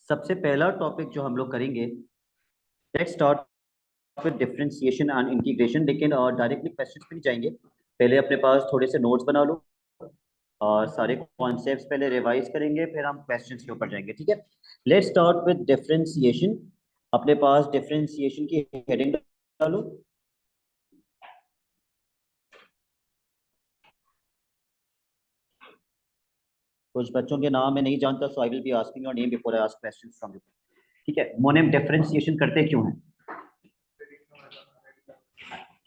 सबसे पहला टॉपिक जो हम लोग करेंगे, let's start with differentiation and integration. लेकिन डायरेक्टली क्वेश्चंस पे नहीं जाएंगे, पहले अपने पास थोड़े से नोट्स बना लो और सारे कॉन्सेप्ट्स पहले रिवाइज करेंगे, फिर हम क्वेश्चंस के ऊपर जाएंगे। ठीक है, लेट्स स्टार्ट विद डिफरेंशिएशन। अपने पास डिफरेंशिएशन की हेडिंग डालो। कुछ बच्चों के नाम मैं नहीं जानता, so I will be asking your name before I ask questions from you. ठीक है, मोनेम डिफरेंशिएशन करते क्यों हैं?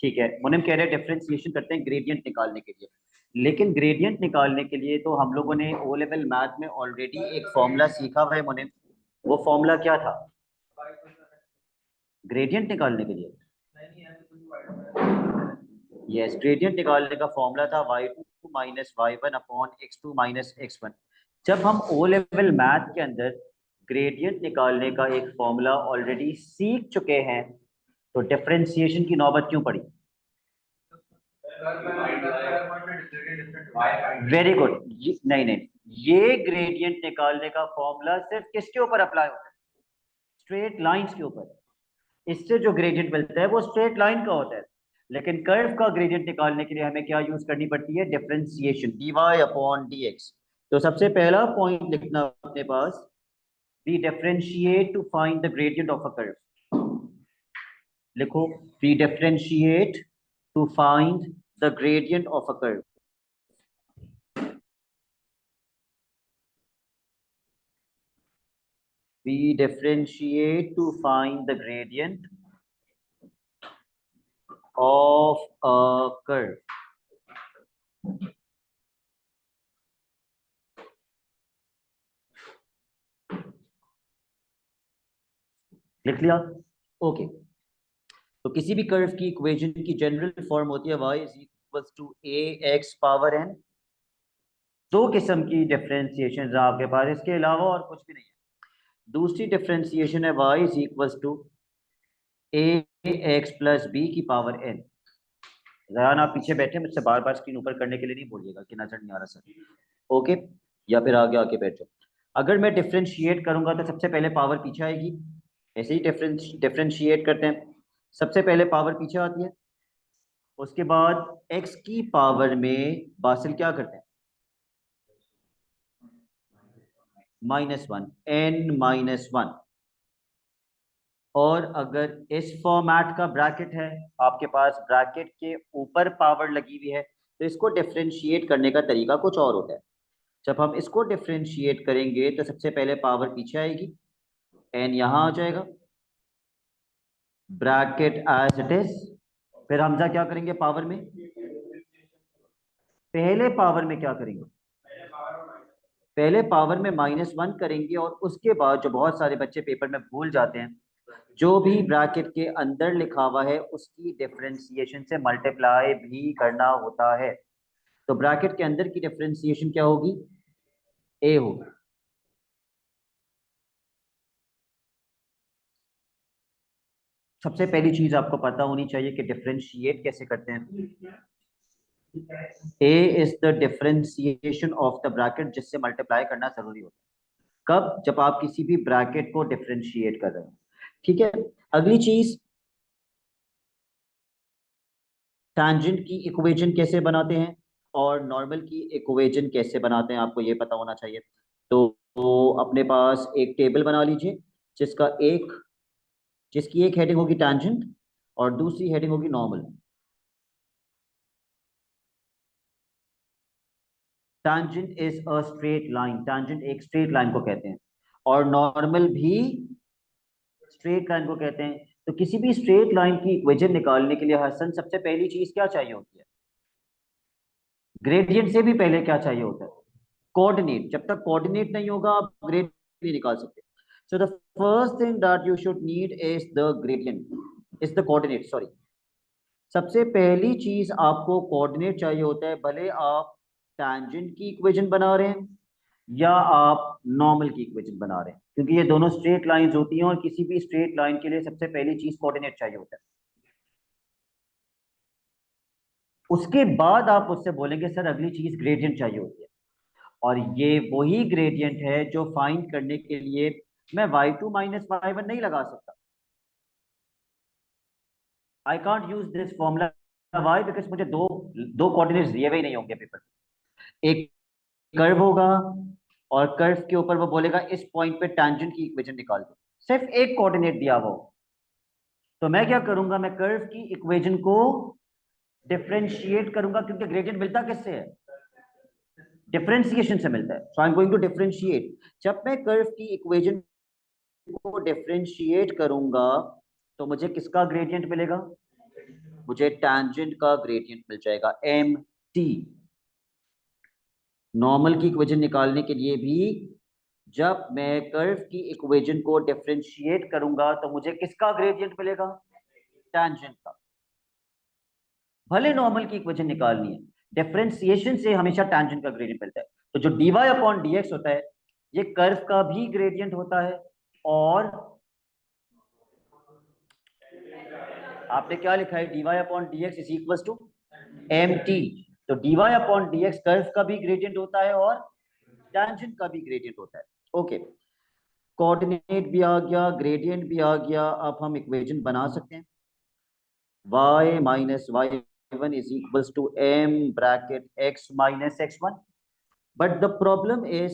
ठीक है, मोनेम कह रहे हैं डिफरेंशिएशन करते हैं ग्रेडियंट निकालने के लिए। लेकिन ग्रेडियंट निकालने के लिए तो हम लोगों ने ओ लेवल मैथ में ऑलरेडी एक फॉर्मूला सीखा हुआ है मोनेम। वो फॉर्मूला क्या था ग्रेडियंट निकालने के लिए? यस, ग्रेडियंट निकालने का फॉर्मूला था y2 minus y1 upon x2 minus x1। जब हम ओ लेवल मैथ के अंदर ग्रेडियंट निकालने का एक फॉर्मूला ऑलरेडी सीख चुके हैं, तो डिफरेंशिएशन की नौबत क्यों पड़ी? Very good. नहीं नहीं, ये ग्रेडियंट निकालने का फॉर्मूला सिर्फ किसके ऊपर अप्लाई होता है? स्ट्रेट लाइंस के ऊपर। इससे जो ग्रेडियंट मिलता है वो स्ट्रेट लाइन का होता है। लेकिन कर्व का ग्रेडियंट निकालने के लिए हमें क्या यूज करनी पड़ती है? Differentiation, d y upon d x. तो सबसे पहला पॉइंट लिखना अपने पास, we differentiate to find the gradient of a curve. लिखो, we differentiate to find the gradient of a curve. We differentiate to find the gradient of a curve. लिख लिया? Okay. तो किसी भी कर्व की इक्वेशन की जनरल फॉर्म होती है y is equal to A X power N. दो किस्म की डिफरेंशिएशन आपके पास, इसके अलावा और कुछ भी नहीं है। दूसरी डिफरेंशिएशन है y is equal to A X plus B की पावर एन। जरा आप पीछे बैठे, मुझसे बार बार स्क्रीन ऊपर करने के लिए नहीं बोलिएगा कि नजर नहीं आ रहा सर। ओके, या फिर आगे आके बैठ जाओ। अगर मैं डिफरेंशिएट करूंगा तो सबसे पहले पावर पीछे आएगी। ऐसे ही डिफरेंशिएट करते हैं, सबसे पहले पावर पीछे आती है, उसके बाद x की पावर में बासिल क्या करते हैं? -1, n-1। और अगर इस फॉर्मेट का ब्रैकेट है आपके पास, ब्रैकेट के ऊपर पावर लगी हुई है, तो इसको डिफरेंशिएट करने का तरीका कुछ और होता है। जब हम इसको डिफरेंशिएट करेंगे तो सबसे पहले पावर पीछे आएगी, एन यहां आ जाएगा, ब्रैकेट एज इट इज। फिर हमजा क्या करेंगे पावर में? पहले पावर में क्या करेंगे? पहले पावर में -1 करेंगे, और उसके बाद जो बहुत सारे बच्चे पेपर में भूल जाते हैं, जो भी ब्रैकेट के अंदर लिखा हुआ है उसकी डिफरेंशिएशन से मल्टीप्लाई भी करना होता है। तो ब्रैकेट के अंदर की डिफरेंशिएशन क्या होगी? ए होगी। सबसे पहली चीज आपको पता होनी चाहिए कि डिफरेंशिएट कैसे करते हैं। A is the differentiation of the bracket, जिससे मल्टीप्लाई करना जरूरी होता है। कब? जब आप किसी भी ब्रैकेट को डिफरेंशिएट कर रहे हो। ठीक है, अगली चीज, टैंजेंट की इक्वेशन कैसे बनाते हैं और नॉर्मल की इक्वेशन कैसे बनाते हैं, आपको ये पता होना चाहिए। तो अपने पास एक टेबल बना लीजिए, जिसका एक जिसकी एक हेडिंग होगी टैंजेंट और दूसरी हेडिंग होगी normal. Tangent is a straight line, tangent एक स्ट्रेट लाइन को कहते हैं, और नॉर्मल भी स्ट्रेट लाइन को कहते हैं। तो किसी भी स्ट्रेट लाइन की इक्वेशन निकालने के लिए हसन सबसे पहली चीज क्या चाहिए होती है? ग्रेडियंट से भी पहले क्या चाहिए होता है? कोऑर्डिनेट। जब तक कोऑर्डिनेट नहीं होगा आप ग्रेडियंट नहीं निकाल सकते। So the first thing that you should need is the gradient, is the coordinate, sorry. सबसे पहली चीज आपको कोऑर्डिनेट चाहिए होता है, भले आप टैंजेंट की इक्वेशन बना रहे हैं या आप नॉर्मल की इक्वेशन बना रहे हैं, क्योंकि ये दोनों स्ट्रेट लाइंस होती हैं, और किसी भी स्ट्रेट लाइन के लिए सबसे पहली चीज कोऑर्डिनेट चाहिए होता है। उसके बाद आप उससे बोलेंगे सर अगली चीज ग्रेडियंट चाहिए होती है, और ये वही ग्रेडियंट है जो फाइंड करने के लिए मैं y2 माइनस y1 नहीं लगा सकता। I can't use this formula. Why? Because मुझे दो दो कोऑर्डिनेट्स दिए हुए ही नहीं होंगे पेपर में। एक कर्व होगा और कर्व के ऊपर वो बोलेगा इस पॉइंट पे टैंजेंट की इक्वेशन निकाल दो, सिर्फ एक कोऑर्डिनेट दिया हुआ हो। तो मैं क्या करूंगा, मैं कर्व की इक्वेशन को डिफरेंशिएट करूंगा, क्योंकि ग्रेडियंट मिलता किससे है? डिफरेंशिएशन से मिलता है। So I am going to differentiate. जब मैं कर्व की इक्वेशन को डिफरेंशिएट करूंगा तो मुझे किसका ग्रेडियंट मिलेगा? मुझे टैंजेंट का ग्रेडियंट मिल जाएगा, एम टी। नॉर्मल की इक्वेशन निकालने के लिए भी जब मैं कर्व की इक्वेशन को डिफरेंशिएट करूंगा तो मुझे किसका ग्रेडियंट मिलेगा? टैंजेंट का। भले नॉर्मल की इक्वेशन निकालनी है, डिफरेंशिएशन से हमेशा टैंजेंट का ग्रेडियंट मिलता है। तो जो dy अपॉन dx होता है, ये कर्व का भी ग्रेडियंट होता है। और आपने क्या लिखा है? dy upon dx is equal to mt। तो dy अपॉन dx कर्व का भी ग्रेडियंट होता है और टैंजेंट का भी ग्रेडियंट होता है। ओके, कोऑर्डिनेट भी आ गया, ग्रेडियंट भी आ गया। अब हम इक्वेशन बना सकते हैं। y minus y1 is equal to m bracket x minus x1। But the problem is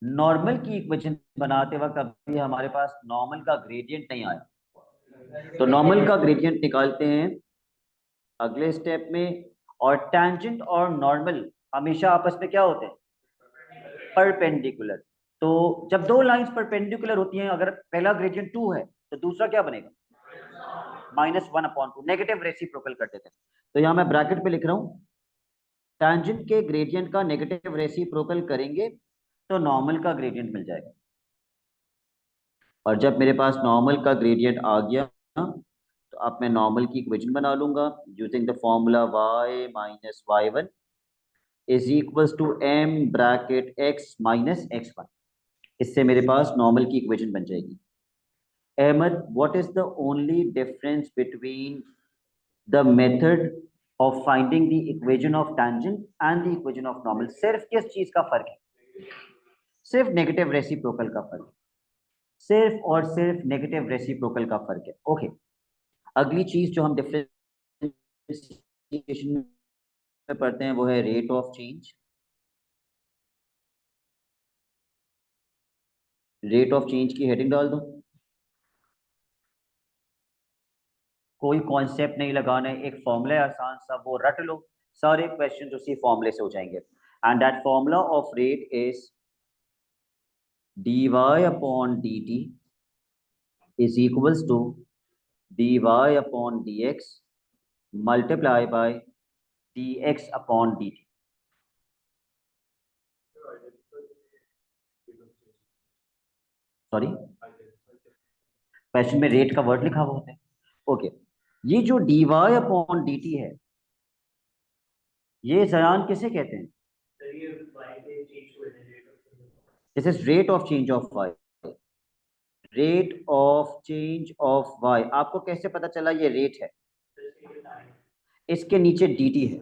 normal की इक्वेशन बनाते वक्त अभी हमारे पास नॉर्मल का ग्रेडियंट नहीं आया। तो नॉर्मल का ग्रेडियंट निकालते हैं अगले स्टेप में। और टैंजेंट और नॉर्मल हमेशा आपस में क्या होते हैं? परपेंडिकुलर। तो जब दो लाइंस परपेंडिकुलर होती हैं, अगर पहला ग्रेडियंट 2 है तो दूसरा क्या बनेगा? -1/2, नेगेटिव रेसिप्रोकल कर देते हैं। तो यहां मैं ब्रैकेट पे लिख रहा हूं, टैंजेंट के ग्रेडियंट का नेगेटिव रेसिप्रोकल करेंगे तो नॉर्मल का ग्रेडियंट मिल जाएगा। और जब मेरे पास नॉर्मल का ग्रेडियंट आ गया तो अब मैं नॉर्मल की इक्वेशन बना लूंगा using the formula y minus y1 is equal to m bracket x minus x1। इससे मेरे पास नॉर्मल की इक्वेशन बन जाएगी। Ahmad, what is the only difference between the method of finding the equation of tangent and the equation of normal? सिर्फ किस चीज का फर्क है? सिर्फ नेगेटिव रेसिप्रोकल का फर्क है। सिर्फ और सिर्फ नेगेटिव रेसिप्रोकल का फर्क है। ओके, अगली चीज जो हम डिफरेंशिएशन में पढ़ते हैं वो है rate of change. Rate of change की हेडिंग डाल दो। कोई कॉन्सेप्ट नहीं लगाना है, एक फॉर्मूला है आसान सा, वो रट लो। सारे क्वेश्चन उसी फॉर्मूले से हो जाएंगे। And that formula of rate is dy upon dt is equals to dy upon dx multiply by dx upon dt। Sorry, question में रेट का वर्ड लिखा हुआ होता है। ओके, ये जो dy अपॉन dt है, ये जयान किसे कहते हैं? This is rate of change of y। Rate of change of y आपको कैसे पता चला ये रेट है? इसके नीचे dt है।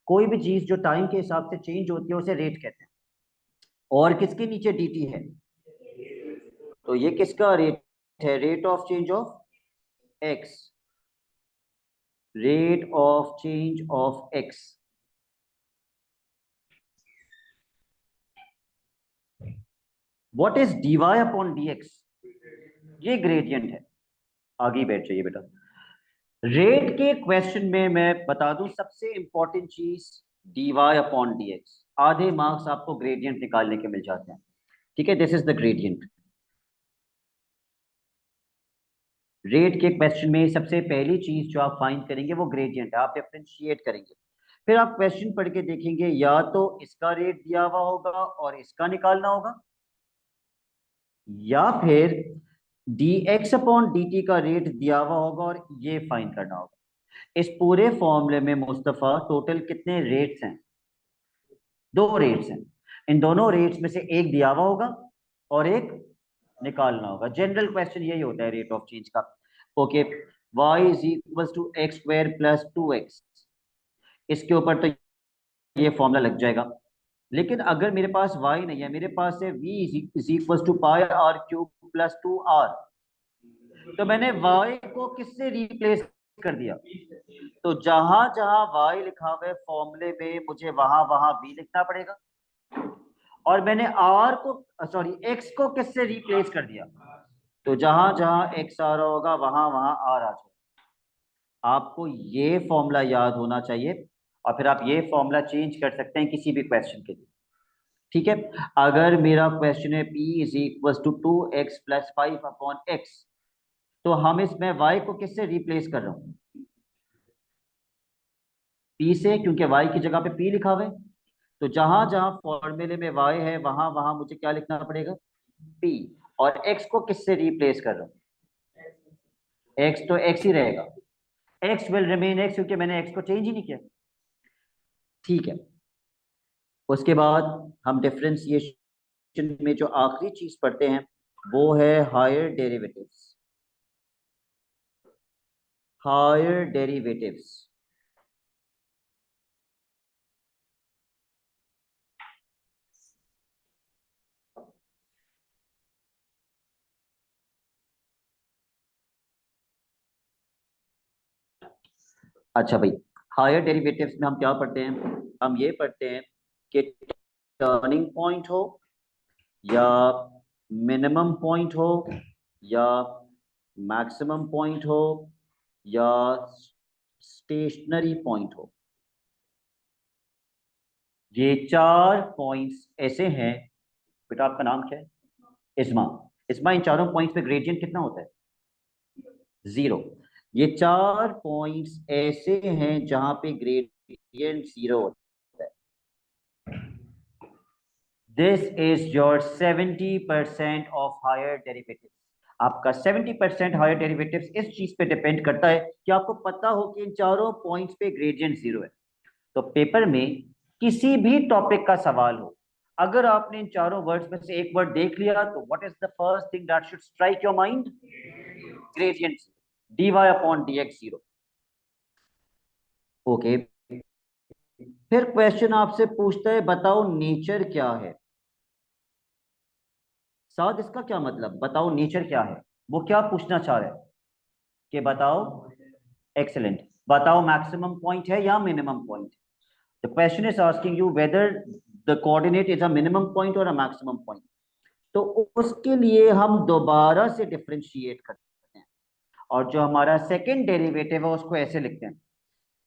कोई भी चीज जो टाइम के हिसाब से चेंज होती है उसे रेट कहते हैं। और किसके नीचे dt है? तो ये किसका रेट है? Rate of change of x। Rate of change of x। What is dy upon dx? ये ग्रेडियंट है। आगे बैठ जाइए बेटा। रेट के क्वेश्चन में मैं बता दूं सबसे इंपॉर्टेंट चीज dy अपॉन dx। आधे मार्क्स आपको ग्रेडियंट निकालने के मिल जाते हैं। ठीक है, this is the gradient. Rate के क्वेश्चन में सबसे पहली चीज जो आप फाइंड करेंगे वो ग्रेडियंट है। आप डिफरेंशिएट करेंगे, फिर आप क्वेश्चन पढ़ के देखेंगे, या तो इसका रेट दिया हुआ होगा और इसका निकालना होगा, या फिर dx अपॉन dt का रेट दिया हुआ होगा और ये फाइंड करना होगा। इस पूरे फॉर्मूले में मुस्तफा टोटल कितने रेट्स हैं? दो रेट्स हैं। इन दोनों रेट्स में से एक दिया हुआ होगा और एक निकालना होगा। जनरल क्वेश्चन यही होता है रेट ऑफ चेंज का। Okay, y is equal to x square plus 2x। इसके ऊपर तो ये फॉर्मूला लग जाएगा। लेकिन अगर मेरे पास y नहीं है, मेरे पास है v is equal to pi r cube plus 2r, तो मैंने y को किससे रिप्लेस कर दिया? तो जहां जहां y लिखा हुआ है फॉर्मूले में, मुझे वहां वहां v लिखना पड़ेगा। और मैंने r को, सॉरी, x को किससे रिप्लेस कर दिया? तो जहां जहां x आ रहा होगा वहां वहां r आ जाएगा। आपको ये फॉर्मूला याद होना चाहिए, और फिर आप ये फॉर्मूला चेंज कर सकते हैं किसी भी क्वेश्चन के लिए। ठीक है, अगर मेरा क्वेश्चन है p is equal to 2x plus 5/x, तो हम इसमें y को किससे रिप्लेस कर रहा हूं? p से, क्योंकि y की जगह पे p लिखा हुआ है। तो जहां जहां फॉर्मूले में y है वहां वहां मुझे क्या लिखना पड़ेगा? p। और x को किससे रिप्लेस कर रहा हूं? x तो x ही रहेगा, x विल रिमेन x, क्योंकि मैंने x को चेंज ही नहीं किया। ठीक है, उसके बाद हम डिफरेंशिएशन में जो आखिरी चीज पढ़ते हैं वो है हायर डेरिवेटिव्स। हायर डेरिवेटिव्स, अच्छा भाई, हायर डेरिवेटिव्स में हम क्या पढ़ते हैं? हम ये पढ़ते हैं कि टर्निंग पॉइंट हो, या मिनिमम पॉइंट हो, या मैक्सिमम पॉइंट हो, या स्टेशनरी पॉइंट हो, ये चार पॉइंट्स ऐसे हैं। बेटा आपका नाम क्या है? इस्मा। इस्मा, इन चारों पॉइंट्स पे ग्रेडियंट कितना होता है? 0। ये चार पॉइंट्स ऐसे हैं जहां पे ग्रेडियंट 0 होता है। This is your 70% of higher derivatives. आपका 70% हायर डेरिवेटिव्स इस चीज पे डिपेंड करता है कि आपको पता हो कि इन चारों पॉइंट्स पे ग्रेडियंट 0 है। तो पेपर में किसी भी टॉपिक का सवाल हो, अगर आपने इन चारों वर्ड्स में से एक वर्ड देख लिया, तो what is the first thing that should strike your mind? Gradient. dy upon dx 0। Okay, फिर क्वेश्चन आपसे पूछता है बताओ नेचर क्या है। साथ इसका क्या मतलब, बताओ नेचर क्या है? वो क्या पूछना चाह रहे हैं कि बताओ, एक्सेलेंट, बताओ मैक्सिमम पॉइंट है या minimum point. The question is asking you whether the coordinate is a minimum point और अ मैक्सिमम पॉइंट। तो उसके लिए हम दोबारा से डिफरेंशिएट करते हैं, और जो हमारा सेकंड डेरिवेटिव है उसको ऐसे लिखते हैं।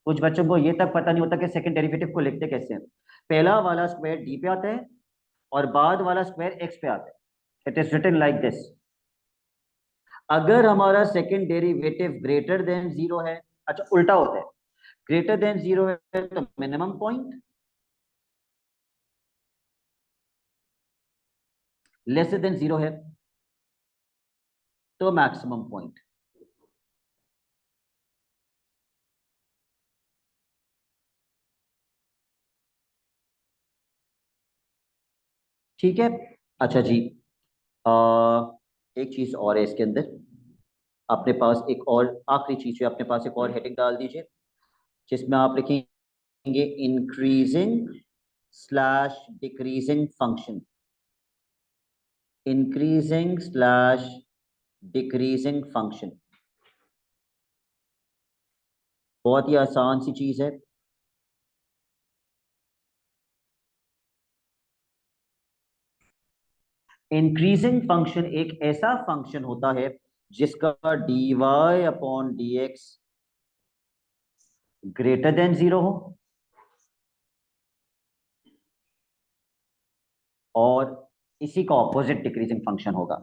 कुछ बच्चों को ये तक पता नहीं होता कि सेकंड डेरिवेटिव को लिखते कैसे हैं। पहला वाला स्क्वायर डी पे आता है, और बाद वाला स्क्वायर एक्स पे आता है। It is written like this. अगर हमारा सेकंड डेरिवेटिव ग्रेटर देन 0 है, अच्छा उल्टा होता है, ग्रेटर देन 0 है तो मिनिमम पॉइंट, लेसर देन 0 है तो मैक्सिमम पॉइंट। ठीक है, अच्छा जी। आ, एक चीज और है इसके अंदर, अपने पास एक और आखिरी चीज है, अपने पास एक और हेडिंग डाल दीजिए जिसमें आप लिखेंगे increasing slash decreasing function. Increasing slash decreasing function, बहुत ही आसान सी चीज है। इंक्रीजिंग फंक्शन एक ऐसा फंक्शन होता है जिसका dy upon dx greater than 0 हो, और इसी का ऑपोजिट डिक्रीजिंग फंक्शन होगा।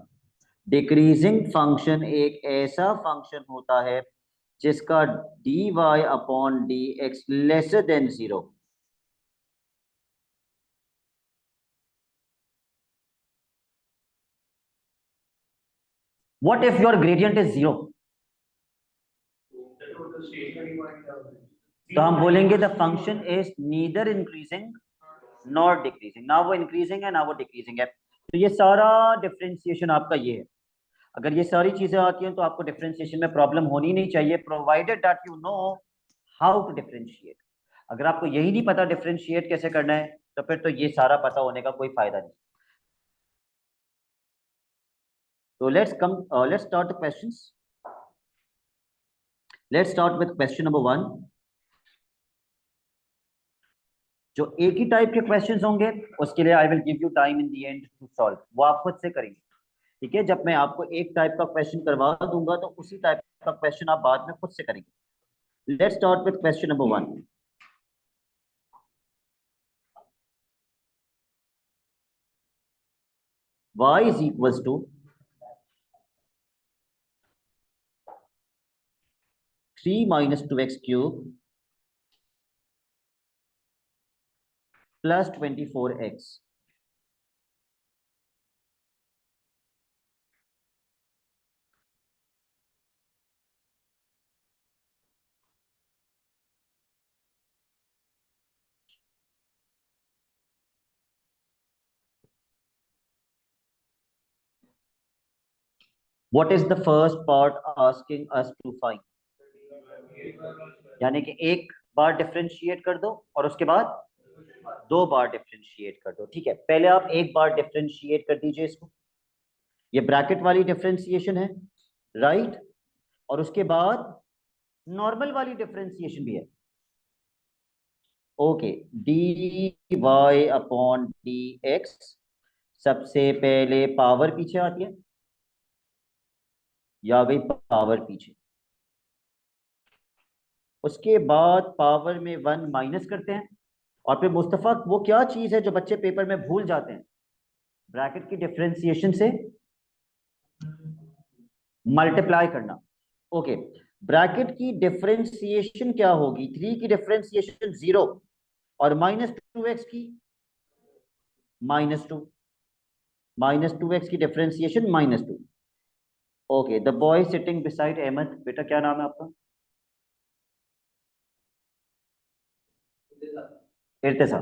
डिक्रीजिंग फंक्शन एक ऐसा फंक्शन होता है जिसका dy upon dx lesser than 0। What if your gradient is 0? तो हम बोलेंगे the function is neither increasing not decreasing, ना वो इंक्रीजिंग है ना वो डिक्रीजिंग है। तो ये सारा डिफरेंशिएशन आपका ये है। अगर ये सारी चीजें आती हैं तो आपको डिफरेंशिएशन में प्रॉब्लम होनी नहीं चाहिए, provided that you know how to differentiate. अगर आपको यही नहीं पता डिफरेंशिएट कैसे करना है, तो फिर तो ये सारा पता होने का कोई फायदा नहीं। तो let's start the questions. Let's start with question number 1। जो एक ही टाइप के क्वेश्चंस होंगे उसके लिए I will give you time in the end to solve, वो आप खुद से करेंगे। ठीक है, जब मैं आपको एक टाइप का क्वेश्चन करवा दूंगा तो उसी टाइप का क्वेश्चन आप बाद में खुद से करेंगे। Let's start with question number 1। y is equals to 3 minus 2x cube plus 24x. What is the first part asking us to find? यानी कि एक बार डिफरेंशिएट कर दो और उसके बाद दो बार डिफरेंशिएट कर दो। ठीक है, पहले आप एक बार डिफरेंशिएट कर दीजिए इसको, ये ब्रैकेट वाली डिफरेंशिएशन है, राइट। और उसके बाद नॉर्मल वाली डिफरेंशिएशन भी है। Okay, d y upon d x, सबसे पहले पावर पीछे आती है, या गई पावर पीछे। उसके बाद पावर में 1 माइनस करते हैं, और फिर मुस्तफा वो क्या चीज है जो बच्चे पेपर में भूल जाते हैं, ब्रैकेट की डिफरेंशिएशन से मल्टीप्लाई करना। ओके, ब्रैकेट की डिफरेंशिएशन क्या होगी, 3 की डिफरेंशिएशन 0 और -2x की -2, -2x की differentiation -2। Okay, the boy sitting beside Ahmad, बेटा क्या नाम है आपका? इर्तिजा,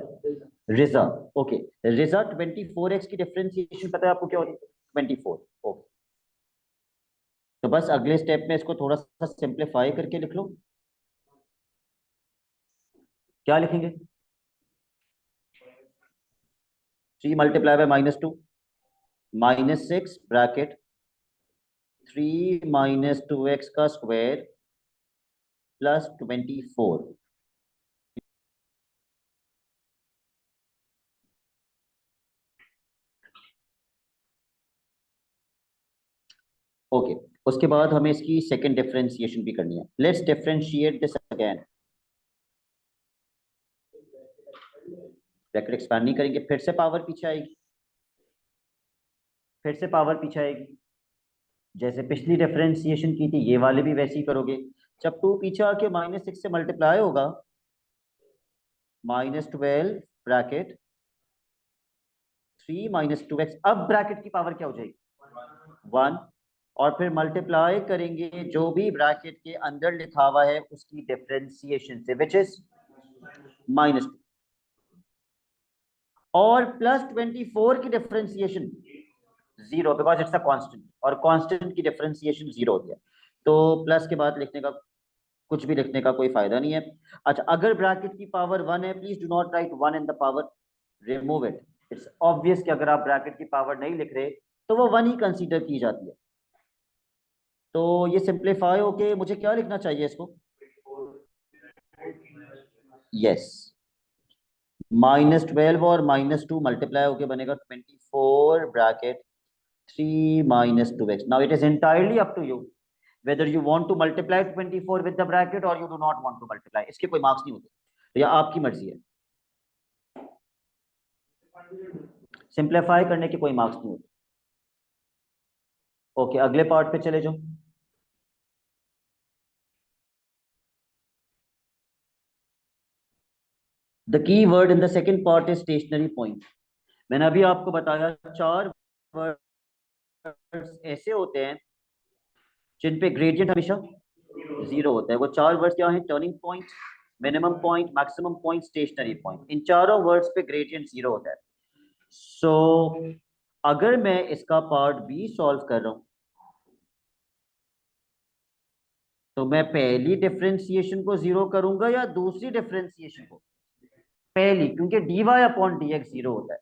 रिजा। ओके, रिजा 24x की डिफरेंशिएशन पता है आपको क्या होती है? 24। ओके, तो बस अगले स्टेप में इसको थोड़ा सा सिंप्लीफाई करके लिख लो। क्या लिखेंगे? 3 मल्टीप्लाई बाय -2, -6 ब्रैकेट 3 -2x का स्क्वायर प्लस 24। ओके, उसके बाद हमें इसकी सेकंड डिफरेंशिएशन भी करनी है। Let's differentiate this again. Bracket expand नहीं करेंगे, फिर से पावर पीछे आएगी, फिर से पावर पीछे आएगी। जैसे पिछली डिफरेंशिएशन की थी, ये वाले भी वैसे ही करोगे। जब 2 पीछे आके -6 से मल्टीप्लाई होगा, -12 ब्रैकेट 3 -2x, अब ब्रैकेट की पावर क्या हो जाएगी? 1। और फिर मल्टीप्लाई करेंगे जो भी ब्रैकेट के अंदर लिखा हुआ है उसकी डिफरेंशिएशन से, विच इज -2, और +24 की differentiation 0, because it's a constant, और कांस्टेंट की डिफरेंशिएशन 0 होती है। तो प्लस के बाद लिखने का, कुछ भी लिखने का कोई फायदा नहीं है। अच्छा, अगर ब्रैकेट की पावर 1 है, please do not right 1 in the power, remove it. It's obvious कि अगर आप ब्रैकेट की पावर नहीं लिख रहे तो वो 1 ही कंसीडर की जाती है। तो ये सिंप्लीफाई होके मुझे क्या लिखना चाहिए इसको? यस, -12 और -2 मल्टीप्लाई होके बनेगा 24 bracket 3 -2x। Now it is entirely up to you whether you want to multiply 24 with the bracket or you do not want to multiply। इसके कोई मार्क्स नहीं होते, तो यह आपकी मर्जी है, सिंप्लीफाई करने के कोई मार्क्स नहीं होते। ओके, अगले पार्ट पे चले जाओ। The key word in the second part is stationary point. मैंने अभी आपको बताया 4 वर्ड्स ऐसे होते हैं जिन पे ग्रेडियंट हमेशा 0 होता है। वो 4 वर्ड्स क्या है? Turning point, minimum point, maximum point, stationary point. इन चारों वर्ड्स पे ग्रेडियंट 0 होता है। सो अगर मैं इसका पार्ट बी सॉल्व कर रहा हूं तो मैं पहली डिफरेंशिएशन को 0 करूंगा या दूसरी डिफरेंशिएशन को? पहली, क्योंकि dy अपॉन dx जीरो होता है,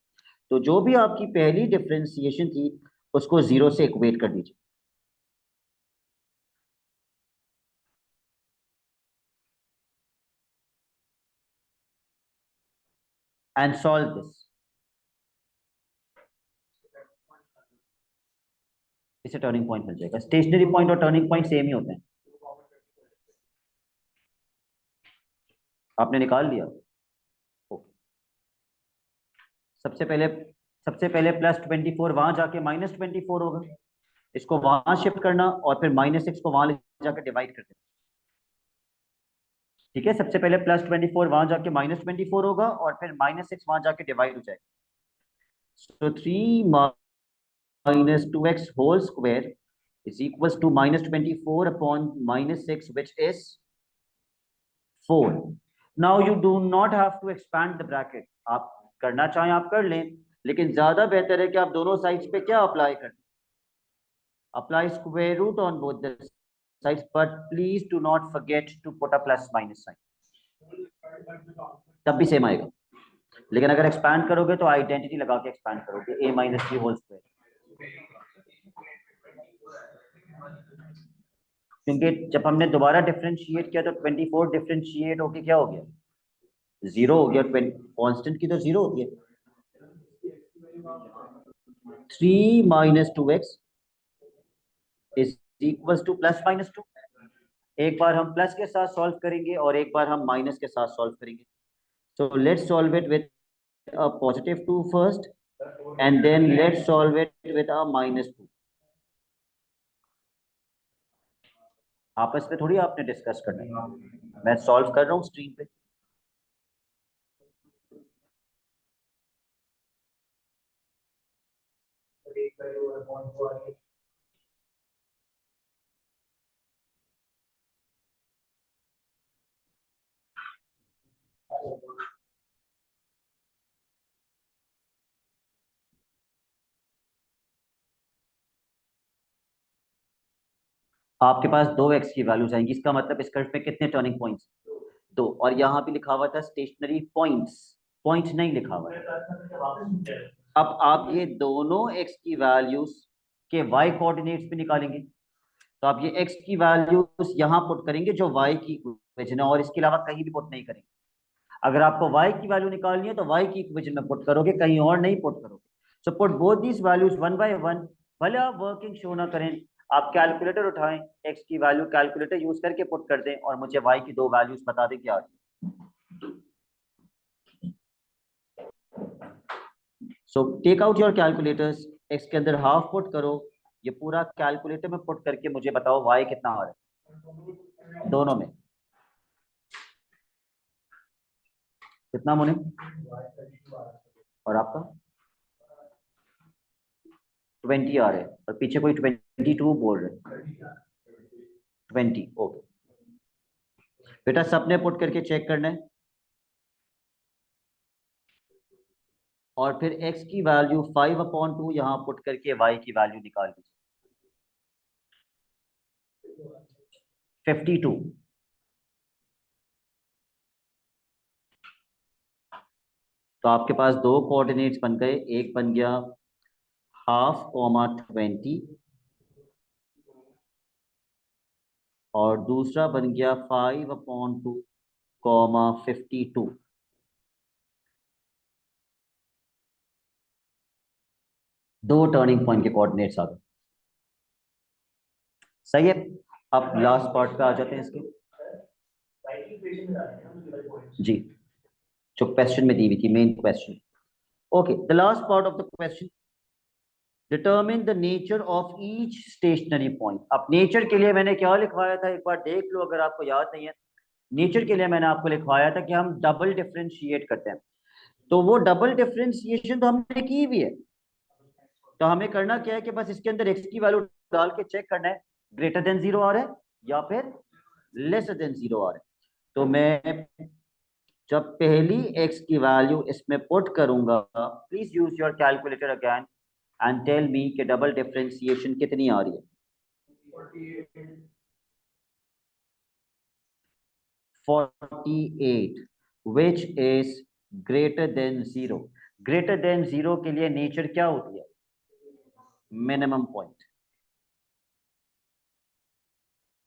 तो जो भी आपकी पहली डिफरेंशिएशन थी उसको जीरो से इक्वेट कर दीजिए एंड सॉल्व दिस। इसे टर्निंग पॉइंट मिल जाएगा। स्टेशनरी पॉइंट और टर्निंग पॉइंट सेम ही होते हैं। आपने निकाल लिया। ओके। सबसे पहले +24 वहां जाके -24 होगा, इसको वहां शिफ्ट करना और फिर -6 को वहां ले जाकर डिवाइड कर देना। ठीक है, सबसे पहले +24 वहां जाके -24 होगा और फिर -6 वहां जाके डिवाइड हो जाएगा। So 3 -2x whole square is equals to -24 upon -6, which is 4. Now you do not have to expand the bracket. आप करना चाहें आप कर लें, लेकिन ज्यादा बेहतर है कि आप दोनों साइड्स पे क्या अप्लाई करें, apply square root on both the sides, but please do not forget to put a plus minus sign, तब भी सेम आएगा। लेकिन अगर एक्सपैंड करोगे तो आइडेंटिटी लगा के एक्सपैंड करोगे, a minus b whole square, क्योंकि जब हमने दोबारा डिफरेंशिएट किया तो 24 डिफरेंशिएट होके क्या हो गया, जीरो हो गया। कांस्टेंट की तो जीरो होती है। 3 - 2x इज इक्वल टू +-2। एक बार हम प्लस के साथ सॉल्व करेंगे और एक बार हम माइनस के साथ सॉल्व करेंगे। So let's solve it with a +2 first and then let's solve it with a -2। आपस में थोड़ी आपने डिस्कस करना है, मैं सॉल्व कर रहा हूँ स्क्रीन पे। आपके पास 2x की वैल्यूज आएंगी, इसका मतलब इस कर्व में कितने टर्निंग पॉइंट्स, दो। और यहाँ पे लिखा हुआ था स्टेशनरी पॉइंट्स, पॉइंट नहीं लिखा हुआ है। अब आप ये दोनों x की वैल्यूज के y कोऑर्डिनेट्स पे निकालेंगे, तो आप ये x की वैल्यूज यहाँ पुट करेंगे जो y की इक्वेशन है, और इसके अलावा कहीं भी पुट नहीं करेंगे। अगर आपको y की वैल्यू निकालनी है तो y की इक्वेशन में पुट करोगे, कहीं और नहीं पुट करोगे। So put both these values one by one. भले आप वर्किंग शो ना करें, आप कैलकुलेटर उठाएं, x की वैल्यू कैलकुलेटर यूज करके पुट कर दें और मुझे y की दो वैल्यूज बता दें क्या। So take out your calculators, x के अंदर हाफ पुट करो, ये पूरा कैलकुलेटर में पुट करके मुझे बताओ y कितना आ रहा है दोनों में, कितना मुने, और आपका 20 आ रहा है और पीछे कोई 22 बोल रहे हैं। 20 ओके बेटा, सबने पुट करके चेक करना है और फिर x की वैल्यू 5/2 यहाँ पुट करके y की वैल्यू निकाल लीजिए 52। तो आपके पास दो कोऑर्डिनेट्स बन गए, एक बन गया ½ 20 और दूसरा बन गया 5/2 52। दो टर्निंग पॉइंट के कोऑर्डिनेट्स आ गए। सही है, अब लास्ट पार्ट पे आ जाते हैं इसके। जी, जो क्वेश्चन में दी हुई थी, main question. Okay, the last part of the question, determine the nature of each stationary point. अब नेचर के लिए मैंने क्या लिखवाया था, एक बार देख लो अगर आपको याद नहीं है। नेचर के लिए मैंने आपको लिखवाया था कि हम डबल डिफरेंशिएट करते हैं, तो वो डबल डिफरेंशिएशन तो हमने की हुई है। तो हमें करना क्या है कि बस इसके अंदर x की वैल्यू डाल के चेक करना है ग्रेटर देन 0 आ रहा है या फिर लेस देन 0 आ रहा है। तो मैं जब पहली x की वैल्यू इसमें पुट करूंगा, please use your calculator again and tell me कि डबल डिफरेंशिएशन कितनी आ रही है। 48, which is greater than zero. Greater than zero के लिए नेचर क्या होती है? Minimum point.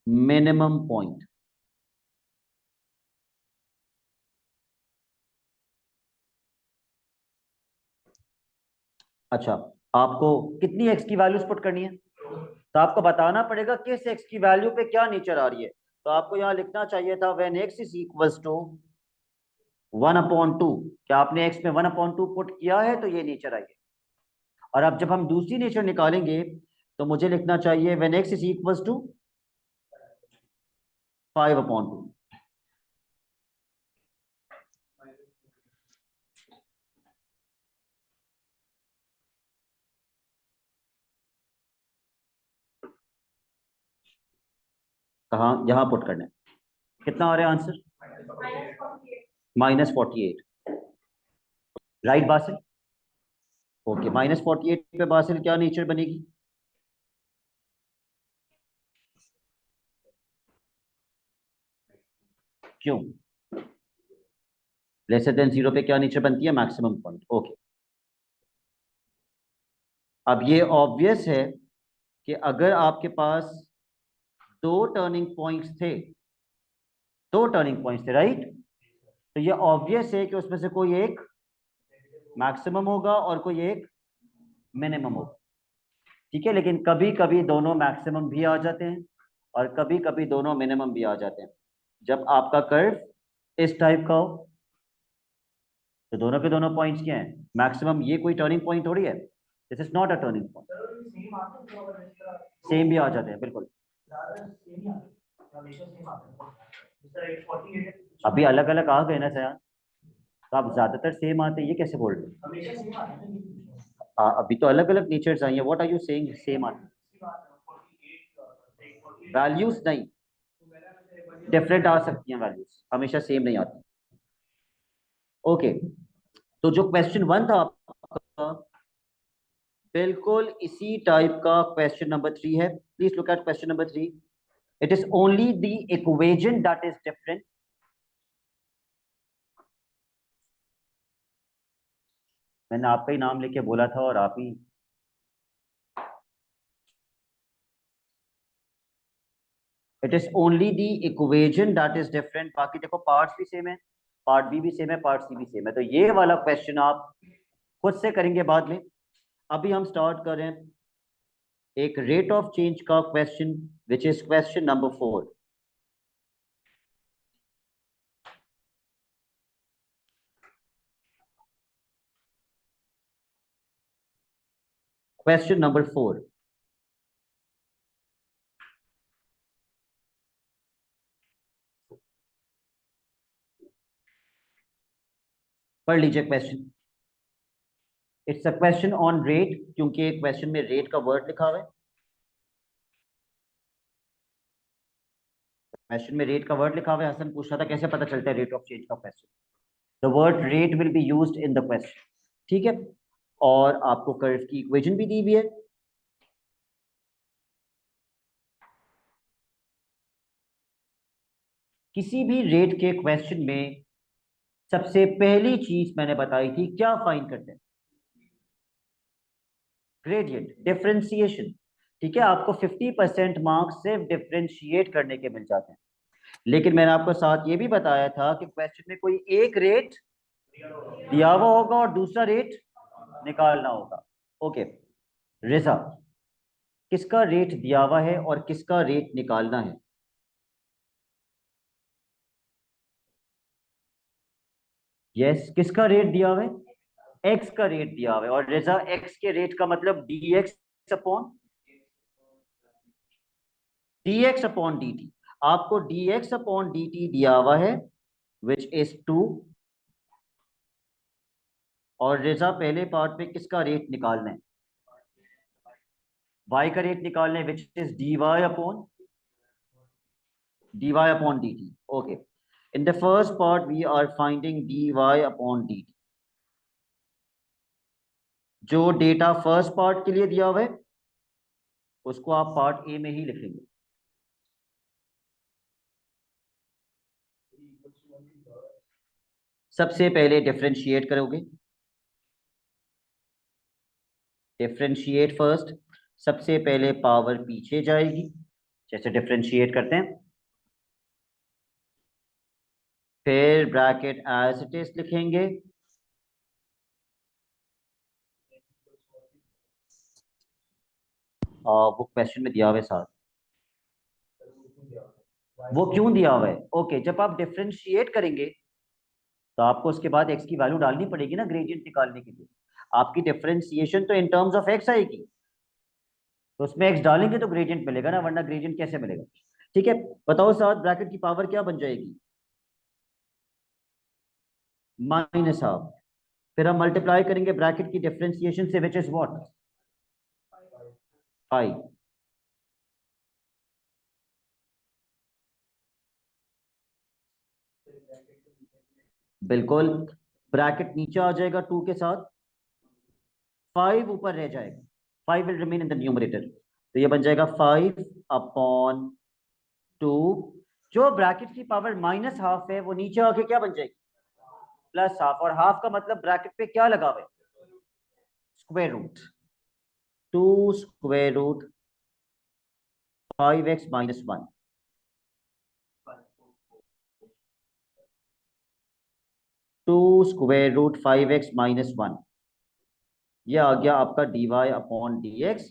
Minimum point. अच्छा, आपको कितनी एक्स की वैल्यूज पुट करनी है? तो आपको बताना पड़ेगा किस एक्स की वैल्यू पे क्या नेचर आ रही है। तो आपको यहां लिखना चाहिए था when x is equals to 1/2। क्या आपने एक्स में 1/2 पुट किया है? तो ये नेचर आई है। और अब जब हम दूसरी नेचर निकालेंगे तो मुझे लिखना चाहिए when x is equals to 5/2। कहाँ? यहां पुट करना है। कितना आ रहा है आंसर? -48। Right Basil? ओके, -48 पे बासिल क्या नेचर बनेगी? क्यों? लेसर देन जीरो पे क्या नेचर बनती है? Maximum point. ओके, अब ये ऑब्वियस है कि अगर आपके पास दो टर्निंग पॉइंट्स थे, दो टर्निंग पॉइंट्स थे, राइट, तो ये ऑब्वियस है कि उसमें से कोई एक मैक्सिमम होगा और कोई एक मिनिमम होगा। ठीक है, लेकिन कभी कभी दोनों मैक्सिमम भी आ जाते हैं और कभी कभी दोनों मिनिमम भी आ जाते हैं। जब आपका कर्व इस टाइप का हो तो दोनों के दोनों पॉइंट्स क्या हैं? मैक्सिमम। ये कोई टर्निंग पॉइंट थोड़ी है, this is not a turning point. Same भी आ जाते हैं, बिल्कुल। अभी अलग अलग आ गए ना सयान, तो आप ज्यादातर सेम आते हैं, ये कैसे बोल रहे हैं? अभी तो अलग अलग नेचर्स आई हैं। What are you saying same आते? वैल्यूज नहीं, डिफरेंट आ सकती हैं वैल्यूज, हमेशा सेम नहीं आती। ओके, तो जो क्वेश्चन वन था आपका, बिल्कुल इसी टाइप का क्वेश्चन नंबर 3 है। Please look at question number 3। It is only the equation that is different. मैंने आपका ही नाम लेके बोला था और आप ही। It is only the equation that is different. बाकी देखो, पार्ट्स भी सेम है, पार्ट बी भी सेम है, पार्ट सी भी सेम है। तो ये वाला क्वेश्चन आप खुद से करेंगे बाद में। अभी हम स्टार्ट करें एक रेट ऑफ चेंज का question, which is question number 4। Question number 4, पढ़ लीजिए question. It's a question on rate, क्योंकि क्वेश्चन में रेट का वर्ड लिखा हुआ है। क्वेश्चन में रेट का वर्ड लिखा हुआ है। हसन पूछ रहा था कैसे पता चलता है रेट ऑफ चेंज का question. The word rate will be used in the question. ठीक है, और आपको कर्व की इक्वेशन भी दी हुई है। किसी भी रेट के क्वेश्चन में सबसे पहली चीज मैंने बताई थी, क्या फाइंड करते हैं? Gradient, differentiation. ठीक है, आपको 50% मार्क्स सिर्फ डिफरेंशिएट करने के मिल जाते हैं। लेकिन मैंने आपको साथ ये भी बताया था कि क्वेश्चन में कोई एक रेट दिया हुआ होगा और दूसरा रेट निकालना होगा। ओके, रिजा, किसका रेट दिया हुआ है और किसका रेट निकालना है? यस, किसका रेट दिया हुआ है? एक्स का रेट दिया हुआ है। और रिजा, एक्स के रेट का मतलब d x upon d t. आपको d x upon d t दिया हुआ है, विच इज 2। और रिजा, पहले पार्ट में किसका रेट निकालना है? वाई का रेट निकालना है, which is dy upon dt. Okay, in the first part we are finding dy upon dt. जो डेटा फर्स्ट पार्ट के लिए दिया हुआ है उसको आप पार्ट ए में ही लिखेंगे। सबसे पहले डिफरेंशिएट करोगे, डिफरेंशिएट फर्स्ट, सबसे पहले पावर पीछे जाएगी, जैसे डिफरेंशिएट करते हैं, फिर ब्रैकेट एज इट इज लिखेंगे, वो क्वेश्चन में दिया हुआ है साथ, वो क्यों दिया हुआ है? ओके, जब आप डिफरेंशिएट करेंगे तो आपको उसके बाद एक्स की वैल्यू डालनी पड़ेगी ना ग्रेडियंट निकालने के लिए। आपकी डिफरेंशिएशन तो इन टर्म्स ऑफ एक्स आएगी, तो उसमें एक्स डालेंगे तो ग्रेडियंट मिलेगा ना, वरना ग्रेडियंट कैसे मिलेगा? ठीक है, बताओ साथ ब्रैकेट की पावर क्या बन जाएगी? -हाफ। फिर हम मल्टीप्लाई करेंगे ब्रैकेट की डिफरेंशिएशन से, विच इज व्हाट? 5। बिल्कुल, ब्रैकेट नीचे आ जाएगा 2 के साथ, 5 ऊपर रह जाएगा, 5 will remain in the numerator, तो ये बन जाएगा 5/2। जो ब्रैकेट की पावर -हाफ है वो नीचे आके क्या बन जाएगी? +हाफ। और हाफ का मतलब ब्रैकेट पे क्या लगा हुआ है? Square root. 2√5x-1, 2√5x-1, ये आ गया आपका dy/dx।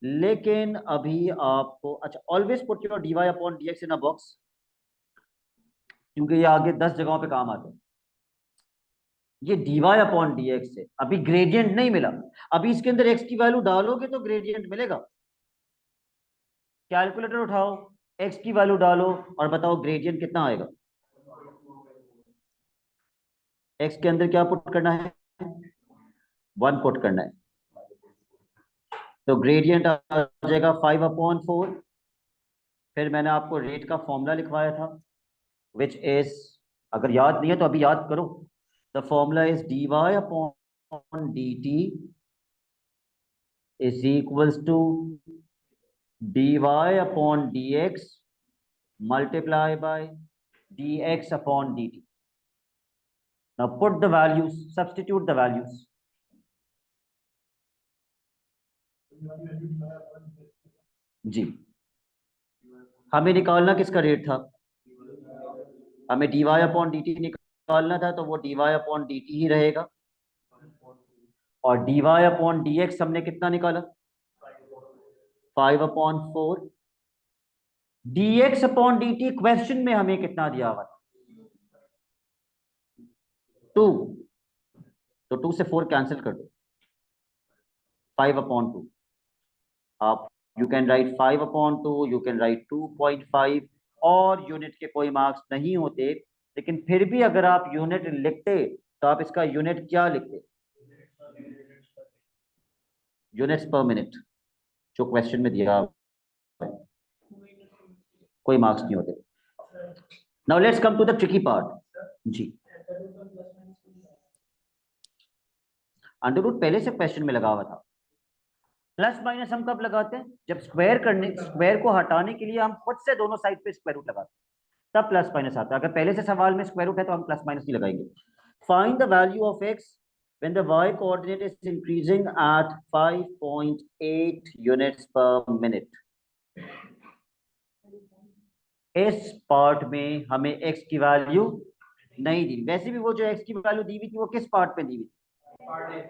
लेकिन अभी आपको, अच्छा, always put your dy/dx in a box, क्योंकि ये आगे 10 जगहों पे काम आता है। ये dy/dx है, अभी ग्रेडियंट नहीं मिला, अभी इसके अंदर x की वैल्यू डालोगे तो ग्रेडियंट मिलेगा। कैलकुलेटर उठाओ, x की वैल्यू डालो और बताओ ग्रेडियंट कितना आएगा। x के अंदर क्या पुट करना है? 1 पुट करना है, तो ग्रेडियंट आ जाएगा 5/4। फिर मैंने आपको रेट का फॉर्मूला लिखवाया था, विच इज, अगर याद नहीं है तो अभी याद करो, the formula is dy/dt is equals to dy/dx multiply by dx/dt। now put the values, substitute the values। जी, हमें निकालना किसका रेट था? हमें dy/dt निकालना था, तो वो dy/dt ही रहेगा। और dy/dx हमने कितना निकाला? 5/4। dx/dt क्वेश्चन में हमें कितना दिया हुआ? 2। तो 2 से 4 कैंसिल कर दो, 5/2। आप, you can write 5/2, you can write 2.5, और यूनिट के कोई मार्क्स नहीं होते, लेकिन फिर भी अगर आप यूनिट लिखते तो आप इसका यूनिट क्या लिखते? यूनिट्स पर मिनट, जो क्वेश्चन में दिया है, कोई मार्क्स नहीं होते। Now let's come to the tricky part. जी, अंडर रूट पहले से क्वेश्चन में लगा हुआ था। प्लस माइनस हम कब लगाते हैं? जब स्क्वायर को हटाने के लिए हम खुद से दोनों साइड पे स्क्वायर रूट लगाते हैं, तब प्लस माइनस आता है। अगर पहले से सवाल में स्क्वायर रूट है तो हम प्लस माइनस नहीं लगाएंगे। Find the value of x when the y coordinate is increasing at 5.8 units per minute। इस पार्ट में हमें x की वैल्यू नहीं दी, वैसे भी वो जो x की वैल्यू दी हुई थी वो किस पार्ट पे दी हुई?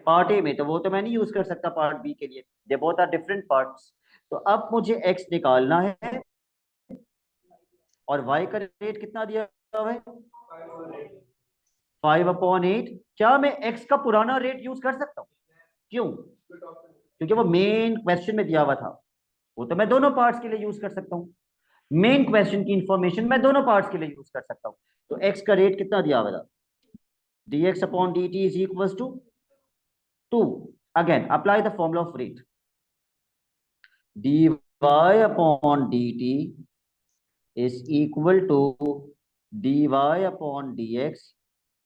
पार्ट ए में, तो वो तो मैं नहीं यूज कर सकता पार्ट बी के लिए, they both are different parts. तो अब मुझे x निकालना है, और y का रेट कितना दिया हुआ है? 5/8। क्या मैं x का पुराना रेट यूज कर सकता हूँ? क्यों? क्योंकि वो मेन क्वेश्चन में दिया हुआ था, वो तो मैं दोनों पार्ट्स के लिए यूज कर सकता हूँ। मेन क्वेश्चन की इंफॉर्मेशन मैं दोनों पार्ट्स के लिए यूज कर सकता हूँ। तो x का रेट कितना दिया हुआ था? dx/dt is equals to 2। again apply the formula of rate, dy/dt is equal to dy/dx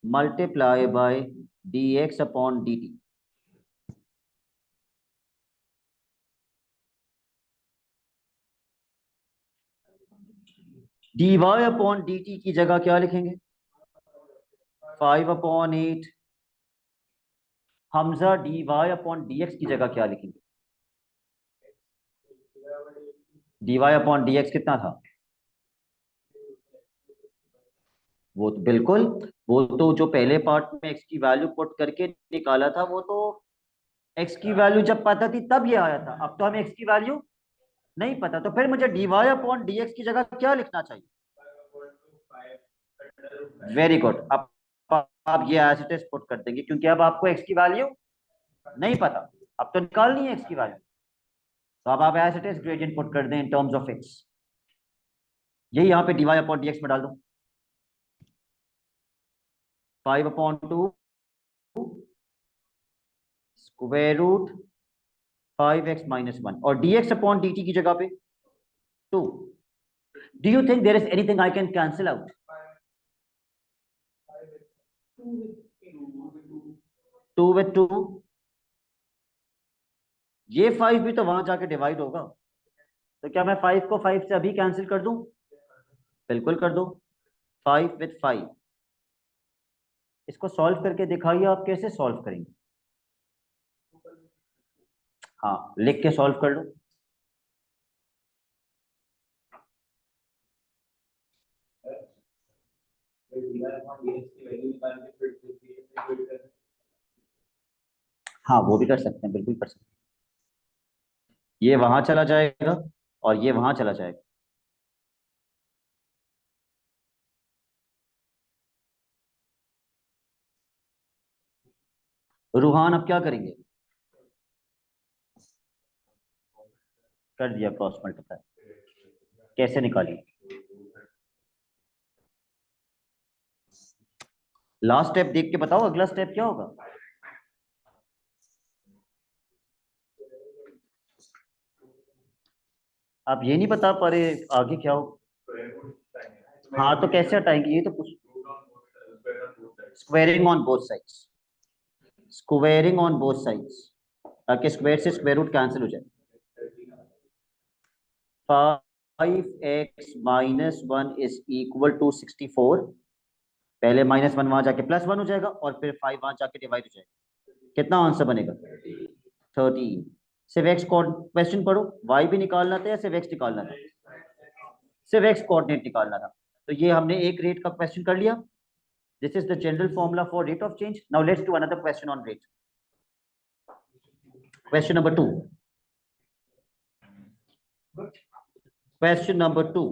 multiply by dx/dt। dy/dt की जगह क्या लिखेंगे? 5/8 हमजा dy/dx की जगह क्या लिखेंगे? dy/dx कितना था? वो तो बिल्कुल, वो तो जो पहले पार्ट में x की वैल्यू पुट करके निकाला था, वो तो x की वैल्यू जब पता थी तब ये आया था। अब तो हमें x की वैल्यू नहीं पता, तो फिर मुझे dy/dx की जगह क्या लिखना चाहिए? Very good. अब आप ये एज इट इज पुट कर देंगे, क्योंकि अब आपको x की वैल्यू नहीं पता, अब तो निकालनी है x की वैल्यू। तो अब आप as it is gradient put कर दें इन टर्म्स ऑफ x। यही यहाँ पे dy/dx में डाल दो। 5/2 स्क्वायर रूट 5x - 1 और dx/dt की जगह पे 2। Do you think there is anything I can cancel out? 2 with 2, ये 5 भी तो वहां जाके डिवाइड होगा, तो क्या मैं 5 को 5 से अभी कैंसिल कर दूं? बिल्कुल कर दो। 5 with 5, इसको सॉल्व करके दिखाइए आप कैसे सॉल्व करेंगे। हाँ, लिख के सॉल्व कर लो। हाँ, वो भी कर सकते हैं, बिल्कुल कर सकते हैं। ये वहां चला जाएगा और ये वहां चला जाएगा। रूहान अब क्या करेंगे? कर दिया क्रॉस मल्टीप्लाई। कैसे निकालिए? लास्ट स्टेप देख के बताओ, अगला स्टेप क्या होगा? आप ये नहीं बता पा रहे आगे क्या हो? हाँ, तो कैसे हटाएंगे ये तो कुछ? Squaring on both sides, squaring on both sides, ताकि स्क्वायर से स्क्वायर रूट कैंसिल हो जाए। 5x - 1 is equal to 64। पहले -1 वहां जाके +1 हो जाएगा और फिर 5 वहां जाके डिवाइड हो जाएगा। कितना आंसर बनेगा? 13। सिर्फ एक्स क्वेश्चन पढ़ो, y भी निकालना था या सिर्फ एक्स निकालना था? सिर्फ एक्स कोऑर्डिनेट निकालना था। तो ये हमने एक रेट का क्वेश्चन कर लिया। This is the general formula for rate of change. Now let's do another question on rate. Question number 2। क्वेश्चन नंबर 2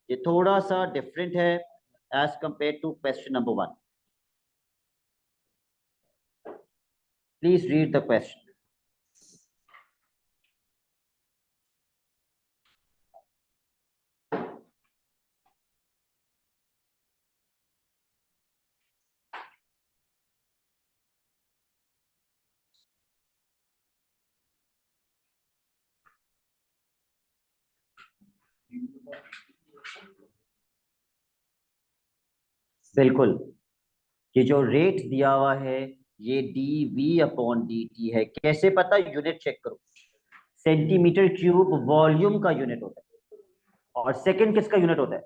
ये थोड़ा सा डिफरेंट है as compare to question number 1। Please read the question. बिल्कुल, ये जो रेट दिया हुआ है ये dv/dt है। कैसे पता? यूनिट चेक करो। सेंटीमीटर क्यूब वॉल्यूम का यूनिट होता है और सेकंड किसका यूनिट होता है?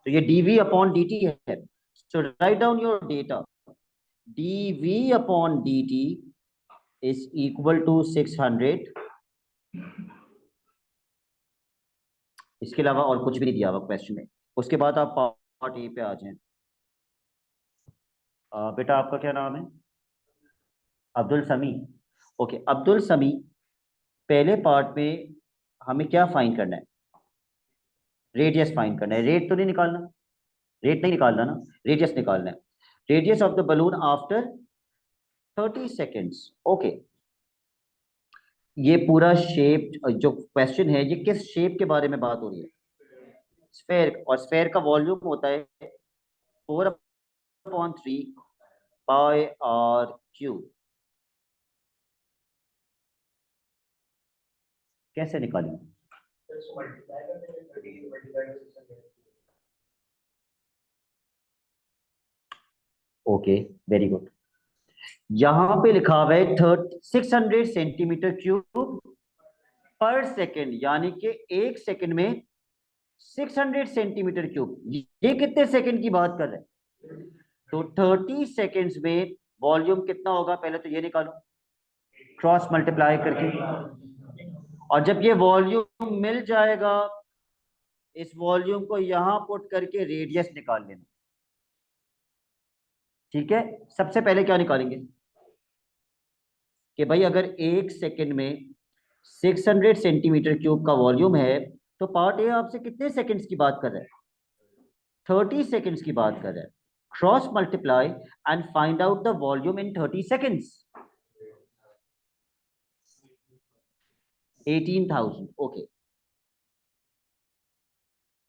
तो ये dv/dt है। So write down your data. dv/dt is equal to 600। इसके अलावा और कुछ भी नहीं दिया हुआ क्वेश्चन में। उसके बाद आप पार्ट ए पे आ जाएं। बेटा आपका क्या नाम है? अब्दुल समी। ओके अब्दुल समी, पहले पार्ट में हमें क्या फाइंड करना है? रेडियस फाइंड करना है। रेट तो नहीं निकालना, रेट नहीं निकालना ना, रेडियस निकालना है। Radius of the balloon after 30 seconds. Okay, ये पूरा शेप जो क्वेश्चन है ये किस शेप के बारे में बात हो रही है? स्फेयर, और स्फेयर का वॉल्यूम होता है 4/3 पाई आर क्यूब। कैसे निकालेंगे? Okay, very good. यहां पे लिखा हुआ है 600 सेंटीमीटर क्यूब पर सेकेंड, यानी कि एक सेकेंड में 600 सेंटीमीटर क्यूब। ये कितने सेकेंड की बात कर रहे हैं? तो 30 सेकेंड्स में वॉल्यूम कितना होगा, पहले तो ये निकालो क्रॉस मल्टीप्लाई करके, और जब ये वॉल्यूम मिल जाएगा इस वॉल्यूम को यहां पुट करके रेडियस निकाल लेना। ठीक है, सबसे पहले क्या निकालेंगे कि भाई अगर एक सेकंड में 600 सेंटीमीटर क्यूब का वॉल्यूम है तो पार्ट ए आपसे कितने सेकंड्स की बात कर रहा है, 30 सेकंड्स की बात कर रहा है। Cross multiply and find out the volume in 30 seconds. 18,000। Okay,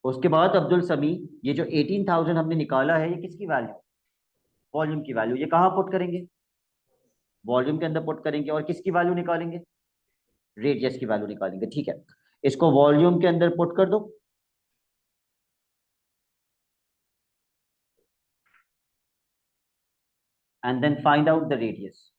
उसके बाद अब्दुल समी, ये जो 18,000 हमने निकाला है ये किसकी वैल्यू, वॉल्यूम की वैल्यू, ये कहां पुट करेंगे, वॉल्यूम के अंदर पुट करेंगे, और किसकी वैल्यू निकालेंगे, रेडियस की वैल्यू निकालेंगे। ठीक है, इसको वॉल्यूम के अंदर पुट कर दो, and then find out the radius.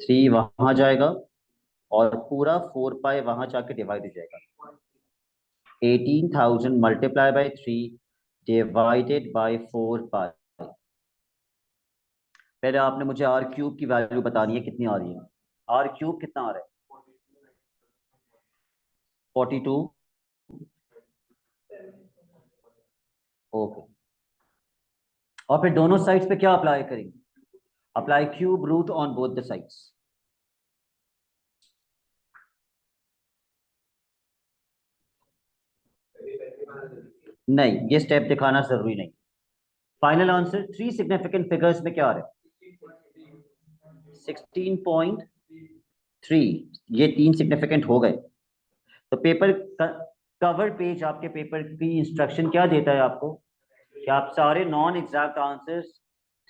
Three वहां जाएगा और पूरा 4 पाई वहां जाके डिवाइड हो जाएगा। 18,000 मल्टीप्लाई बाई 3 डिवाइडेड बाई 4 पाई। पहले आपने मुझे आर क्यूब की वैल्यू बतानी है कितनी आ रही है, आर क्यूब कितना आ रहा है, 42। ओके, और फिर दोनों साइड्स पे क्या अप्लाई करेंगे, apply cube root on both the sides. नहीं, ये स्टेप दिखाना जरूरी नहीं। Final answer, three significant figures में क्या आ रहा है, 16.3। ये तीन सिग्निफिकेंट हो गए। तो पेपर कवर पेज आपके पेपर की इंस्ट्रक्शन क्या देता है आपको कि आप सारे non exact answers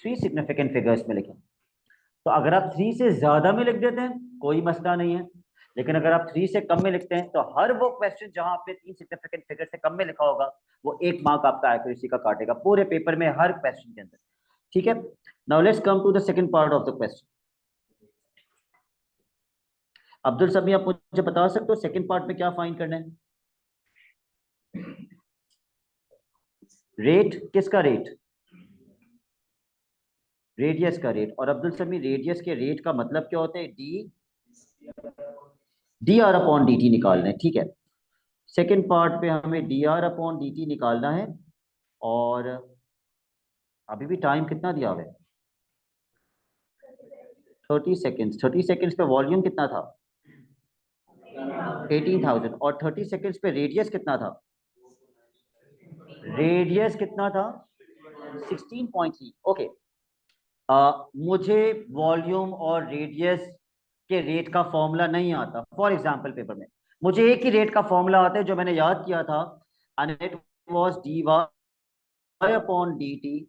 three significant figures में लिखें। तो अगर आप थ्री से ज्यादा में लिख देते हैं कोई मसला नहीं है, लेकिन अगर आप थ्री से कम में लिखते हैं तो हर वो क्वेश्चन जहां आपने तीन सिग्निफिकेंट फिगर से कम में लिखा होगा वो 1 मार्क आपका एक्यूरेसी का काटेगा पूरे पेपर में हर क्वेश्चन के अंदर। ठीक है, now let's come to the second part of the question. Abdul Sami, आप मुझे बता सकते हो सेकंड पार्ट में क्या फाइंड करना है, रेट, किसका रेट, रेडियस का रेट। और अब्दुल समी, रेडियस के रेट का मतलब क्या होता है, D, D r upon d T निकालना है। ठीक है, सेकेंड पार्ट पे हमें D r upon d T निकालना है, और अभी भी टाइम कितना दिया हुआ है, 30 सेकेंड्स। 30 सेकेंड्स पे वॉल्यूम कितना था, 18,000, और 30 सेकेंड्स पे रेडियस कितना था, रेडियस कितना था, 16.3। ओके, मुझे वॉल्यूम और रेडियस के रेट का फॉर्मूला नहीं आता। फॉर एग्जांपल पेपर में मुझे एक ही रेट का फॉर्मूला आता है जो मैंने याद किया था, and it was d y upon d t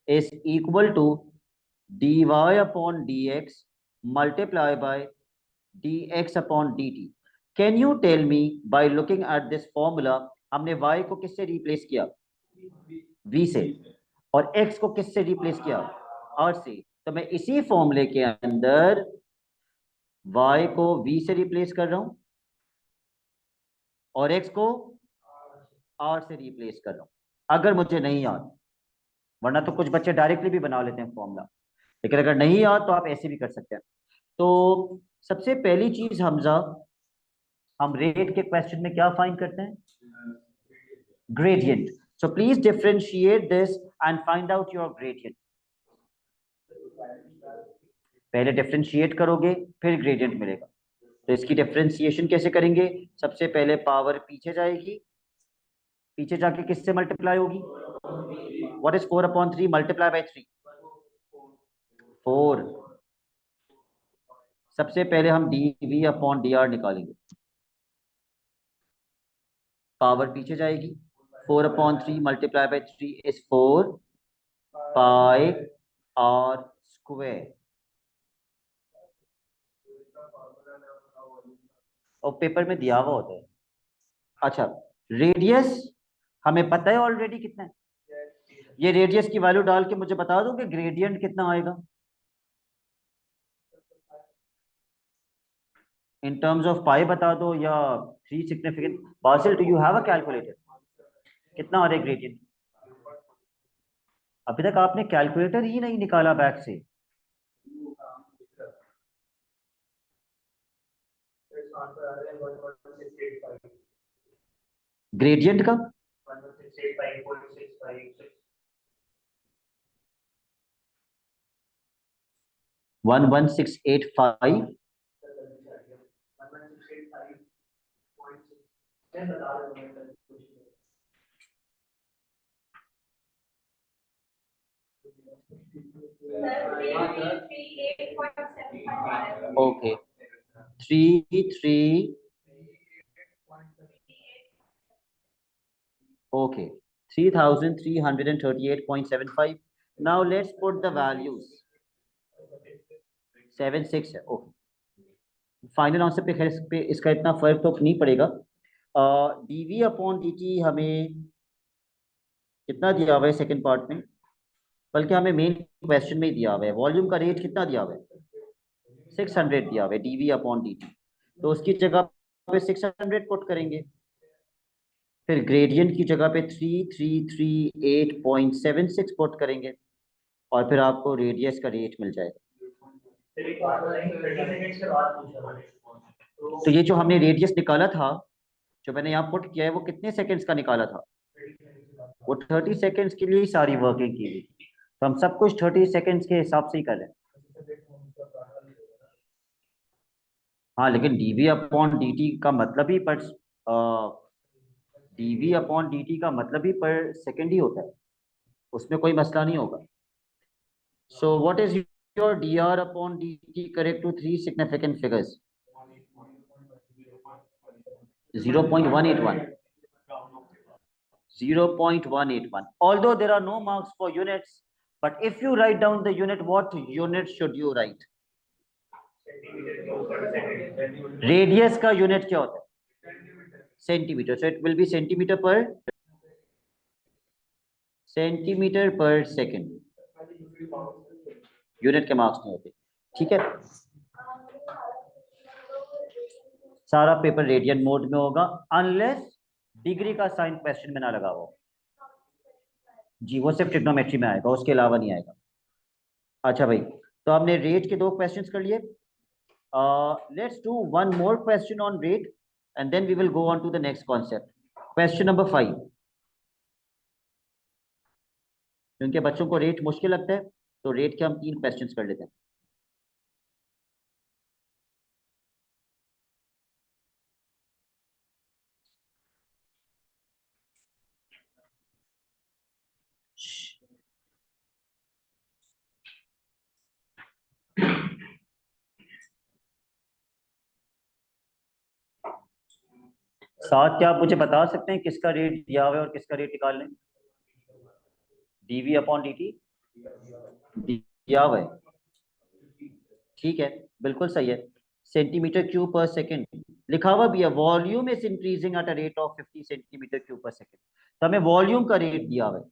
is equal to d y upon d x multiply by d x upon d t. Can you tell me by looking at this formula, हमने y को किससे replace किया, v से, और x को किससे replace किया, r से। तो मैं इसी फॉर्मूले के अंदर y को v से रिप्लेस कर रहा हूं और x को r से रिप्लेस कर रहा हूं अगर मुझे नहीं याद, वरना तो कुछ बच्चे डायरेक्टली भी बना लेते हैं फॉर्मूला, लेकिन अगर नहीं याद तो आप ऐसे भी कर सकते हैं। तो सबसे पहली चीज हमजा, हम रेट के क्वेश्चन में क्या फाइंड करते हैं, gradient. So please differentiate this and find out your gradient. पहले डिफरेंशिएट करोगे फिर ग्रेडियंट मिलेगा। तो इसकी डिफरेंशिएशन कैसे करेंगे, सबसे पहले पावर पीछे जाएगी, पीछे जाके किससे मल्टीप्लाई होगी, व्हाट इज 4/3 मल्टीप्लाई बाय 3, 4। सबसे पहले हम d v upon d r निकालेंगे, पावर पीछे जाएगी, 4/3 multiply by 3 is 4 pi r square. और पेपर में दिया हुआ होता है। अच्छा, रेडियस हमें पता है ऑलरेडी कितना है। ये रेडियस की वैल्यू डाल के मुझे बता दो कि ग्रेडियंट कितना आएगा इन टर्म्स ऑफ पाई, बता दो या three significant. Basil, do you have a calculator? कितना आ रहा है ग्रेडियंट? अभी तक आपने कैलकुलेटर ही नहीं निकाला बैग से। ग्रेडियंट का 11685। Okay, 33, okay, 3338.75. Now let's put the values. 76 है, ओके। फाइनल आंसर पे खैर इस पे इसका इतना फर्क तो नहीं पड़ेगा। डीवी अपॉन dt हमें कितना दिया हुआ है सेकंड पार्ट में, बल्कि हमें मेन क्वेश्चन में ही दिया हुआ है। वॉल्यूम का रेट कितना दिया हुआ है? 600 दिया हुआ है डीवी अपॉन dt। तो उसकी जगह पे 600 पुट करेंगे, फिर ग्रेडियंट की जगह पे 3338.76 पुट करेंगे, और फिर आपको रेडियस का रेट मिल जाएगा। तो ये जो हमने रेडियस निकाला था, जो मैंने यहाँ पुट किया है, वो कितने सेकंड्स का निकाला था? वो 30 सेकंड्स के लिए ही सारी वर्किंग की हुई। तो हम सब कुछ 30 सेकंड्स के हिसाब से ही कर रहे हैं। हाँ, लेकिन डीवी अपॉन dt का मतलब ही पर डीवी अपॉन dt का मतलब ही पर सेकंड ही होता है, उसमें कोई मसला नहीं होगा। So what is your dr upon dt correct to three significant figures? 0.181, 0.181. Although there are no marks for units, but if you write down the unit, what unit should you write? Radius का unit क्या होता है? Centimetre. So it will be centimetre पर second. Unit के marks नहीं होते, ठीक है। सारा पेपर रेडियन मोड में होगा, अनलेस डिग्री का साइन क्वेश्चन में ना लगा हो। जी, वो सिर्फ ट्रिग्नोमेट्री में आएगा, उसके अलावा नहीं आएगा। अच्छा भाई, तो हमने रेट के दो क्वेश्चंस कर लिए। Let's do one more question on rate and then we will go on to the next concept. Question number 5। क्योंकि बच्चों को रेट मुश्किल लगता है, तो रेट के हम 3 क्वेश्चंस कर लेते हैं। साथ क्या आप मुझे बता सकते हैं किसका रेट दिया हुआ है और किसका रेट निकाल लें? डीवी अपॉन dt दिया हुआ है, ठीक है, बिल्कुल सही है। सेंटीमीटर क्यूब पर सेकंड लिखा हुआ भी है। Volume is increasing at a rate of 50 centimetre cube per second. तो हमें वॉल्यूम का रेट दिया हुआ है।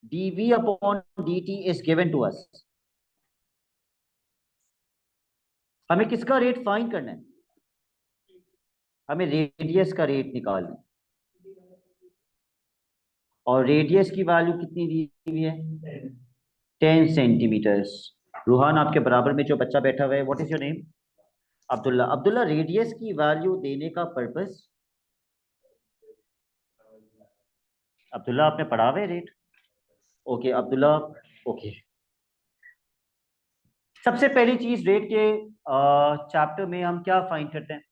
D v upon dt is given to us. हमें किसका रेट फाइंड करना है? हमें रेडियस का रेट निकालना है, और रेडियस की वैल्यू कितनी दी हुई है? 10 सेंटीमीटर्स। रूहान, आपके बराबर में जो बच्चा बैठा हुआ है, what is your name? Abdullah. Abdullah, radius की वैल्यू देने का पर्पस? अब्दुल्ला, आपने पढ़ा हुआ है रेट? Okay Abdullah, okay. सबसे पहली चीज रेट के चैप्टर में हम क्या फाइंड करते हैं?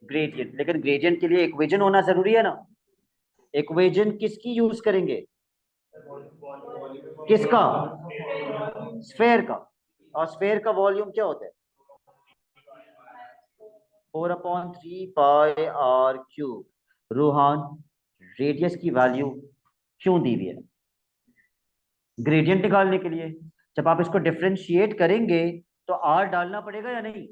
ग्रेडियंट। लेकिन ग्रेडियंट के लिए इक्वेशन होना जरूरी है ना। इक्वेशन किसकी यूज करेंगे? किसका? स्फेयर का। और स्फेयर का वॉल्यूम क्या होता है? 4/3 पाई r क्यूब। रूहान, रेडियस की वैल्यू क्यों दी हुई है? ग्रेडियंट निकालने के लिए। जब आप इसको डिफरेंशिएट करेंगे तो r डालना पड़ेगा या नहीं?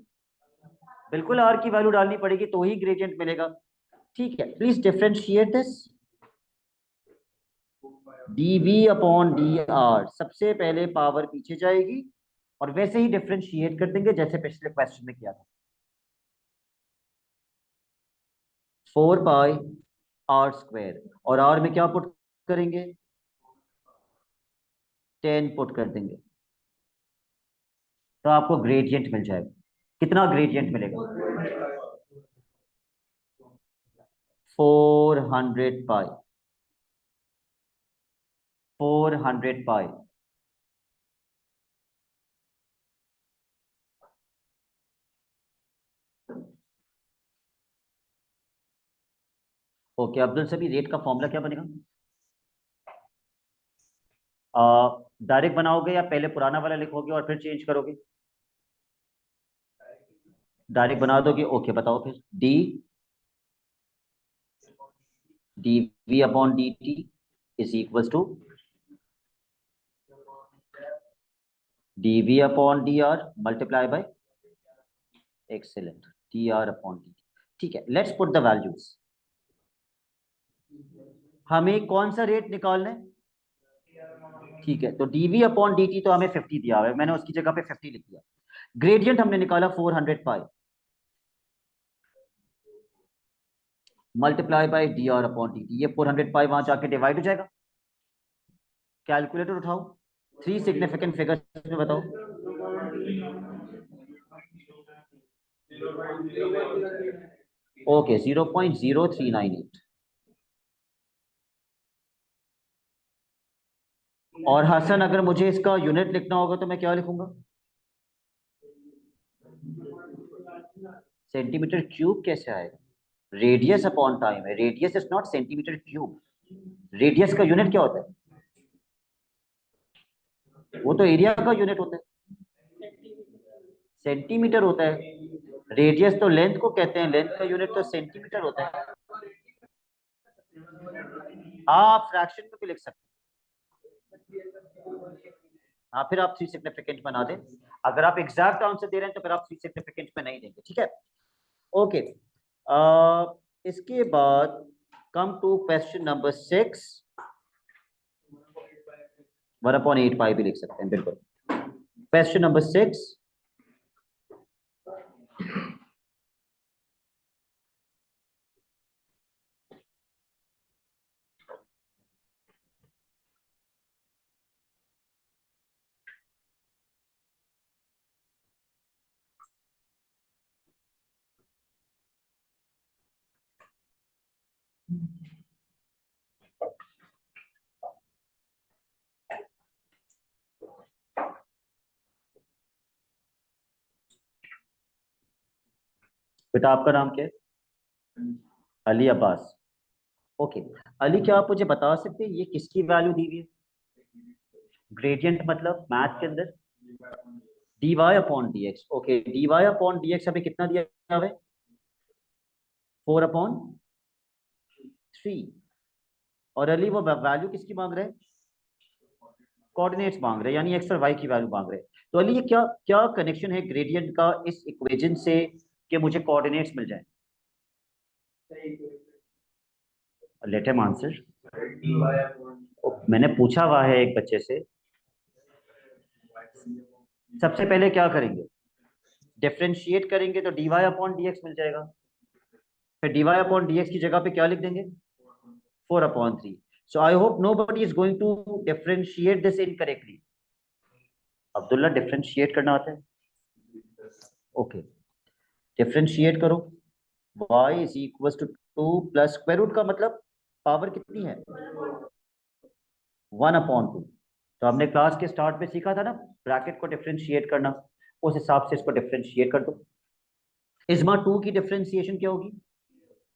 बिल्कुल आर की वैल्यू डालनी पड़ेगी तो ही ग्रेडियंट मिलेगा। ठीक है, please differentiate this. dv upon d are, सबसे पहले पावर पीछे जाएगी और वैसे ही डिफरेंशिएट कर देंगे जैसे पिछले क्वेश्चन में किया था। 4 पाई आर स्क्वायर, और आर में क्या पुट करेंगे? 10 पुट कर देंगे तो आपको ग्रेडियंट मिल जाएगा। कितना ग्रेडियंट मिलेगा? 400 पाई। 400 पाई। ओके अब्दुल सभी, रेट का फॉर्मूला क्या बनेगा? डायरेक्ट बनाओगे या पहले पुराना वाला लिखोगे और फिर चेंज करोगे? डायरेक्ट बना दोगे, ओके बताओ फिर। D d v upon d t is equal to d v upon d r multiply by, excellent, d r upon d t. ठीक है, लेट्स पुट द वैल्यूज। हमें कौन सा रेट निकालना है? ठीक है, तो dv अपॉन dt तो हमें 50 दिया हुआ है, मैंने उसकी जगह पे 50 लिख दिया। ग्रेडियंट हमने निकाला 400 pi, multiply by d r upon d t. ये 400 पाई वहां जाके डिवाइड हो जाएगा। कैलकुलेटर उठाओ, थ्री सिग्निफिकेंट फिगर्स में बताओ। ओके 0.0398। और हसन, अगर मुझे इसका यूनिट लिखना होगा तो मैं क्या लिखूंगा? सेंटीमीटर क्यूब कैसे आएगा? रेडियस अपॉन टाइम है, radius is not centimetre cube. Radius का यूनिट क्या होता है? वो तो एरिया का यूनिट होता है, सेंटीमीटर होता है। रेडियस तो लेंथ को कहते हैं, लेंथ का यूनिट तो सेंटीमीटर होता है। हाँ आप फ्रैक्शन में भी लिख सकते हैं। हाँ फिर आप थ्री सिग्निफिकेंट बना दें। अगर आप एग्जैक्ट आंसर दे रहे हैं तो फिर आप थ्री सिग्निफिकेंट में नहीं देंगे, ठीक है? ओके, इसके बाद कम टू क्वेश्चन नंबर 6। 1/8 पाई भी लिख सकते हैं, बिल्कुल। Question number 6। बेटा आपका नाम क्या है? अली अब्बास। ओके, अली क्या आप मुझे बता सकते हैं ये किसकी वैल्यू दी हुई है? ग्रेडियंट मतलब मैथ के अंदर d y upon d x. Okay, d y upon d x हमें कितना दिया हुआ है? 4/3। और अली वो वैल्यू किसकी मांग रहे हैं? कोऑर्डिनेट्स मांग रहे हैं, यानी एक्स और वाई की वैल्यू मांग रहे हैं। तो अली ये क्या क्या कनेक्शन है ग्रेडियंट का इस इक्वेशन से कि मुझे कोऑर्डिनेट्स मिल जाए? Let him answer. मैंने पूछा हुआ है एक बच्चे से। सबसे पहले क्या करेंगे? डिफरेंशिएट करेंगे तो d y upon d x मिल जाएगा। फिर d y upon d x की जगह पे क्या लिख देंगे? 4/3। So I hope nobody is going to differentiate this incorrectly. Abdullah differentiate करना आता है? ओके, डिफरेंशिएट करो। y is equal to 2 plus square root का मतलब पावर कितनी है? 1/2। तो हमने क्लास के स्टार्ट में सीखा था ना, ब्रैकेट को डिफरेंशिएट करना। उस हिसाब से इसको डिफरेंशिएट कर दो। इजमा 2 की डिफरेंशिएशन क्या होगी?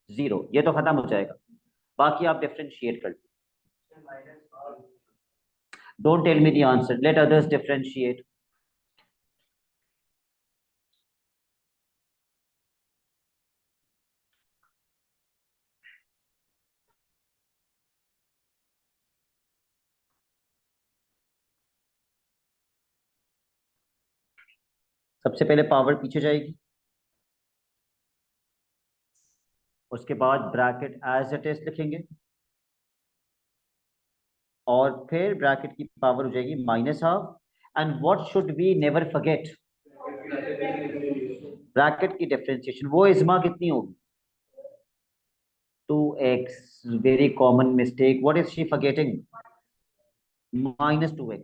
0। ये तो खत्म हो जाएगा, बाकी आप डिफरेंशिएट कर लो। Don't tell me the answer, let others differentiate. सबसे पहले पावर पीछे जाएगी, उसके बाद ब्रैकेट एज इट इज लिखेंगे और फिर ब्रैकेट की पावर हो जाएगी -12 and what should we never forget, bracket की डिफरेंशिएशन। वो इजमा कितनी होगी 2x, very common mistake, what is she forgetting -2x।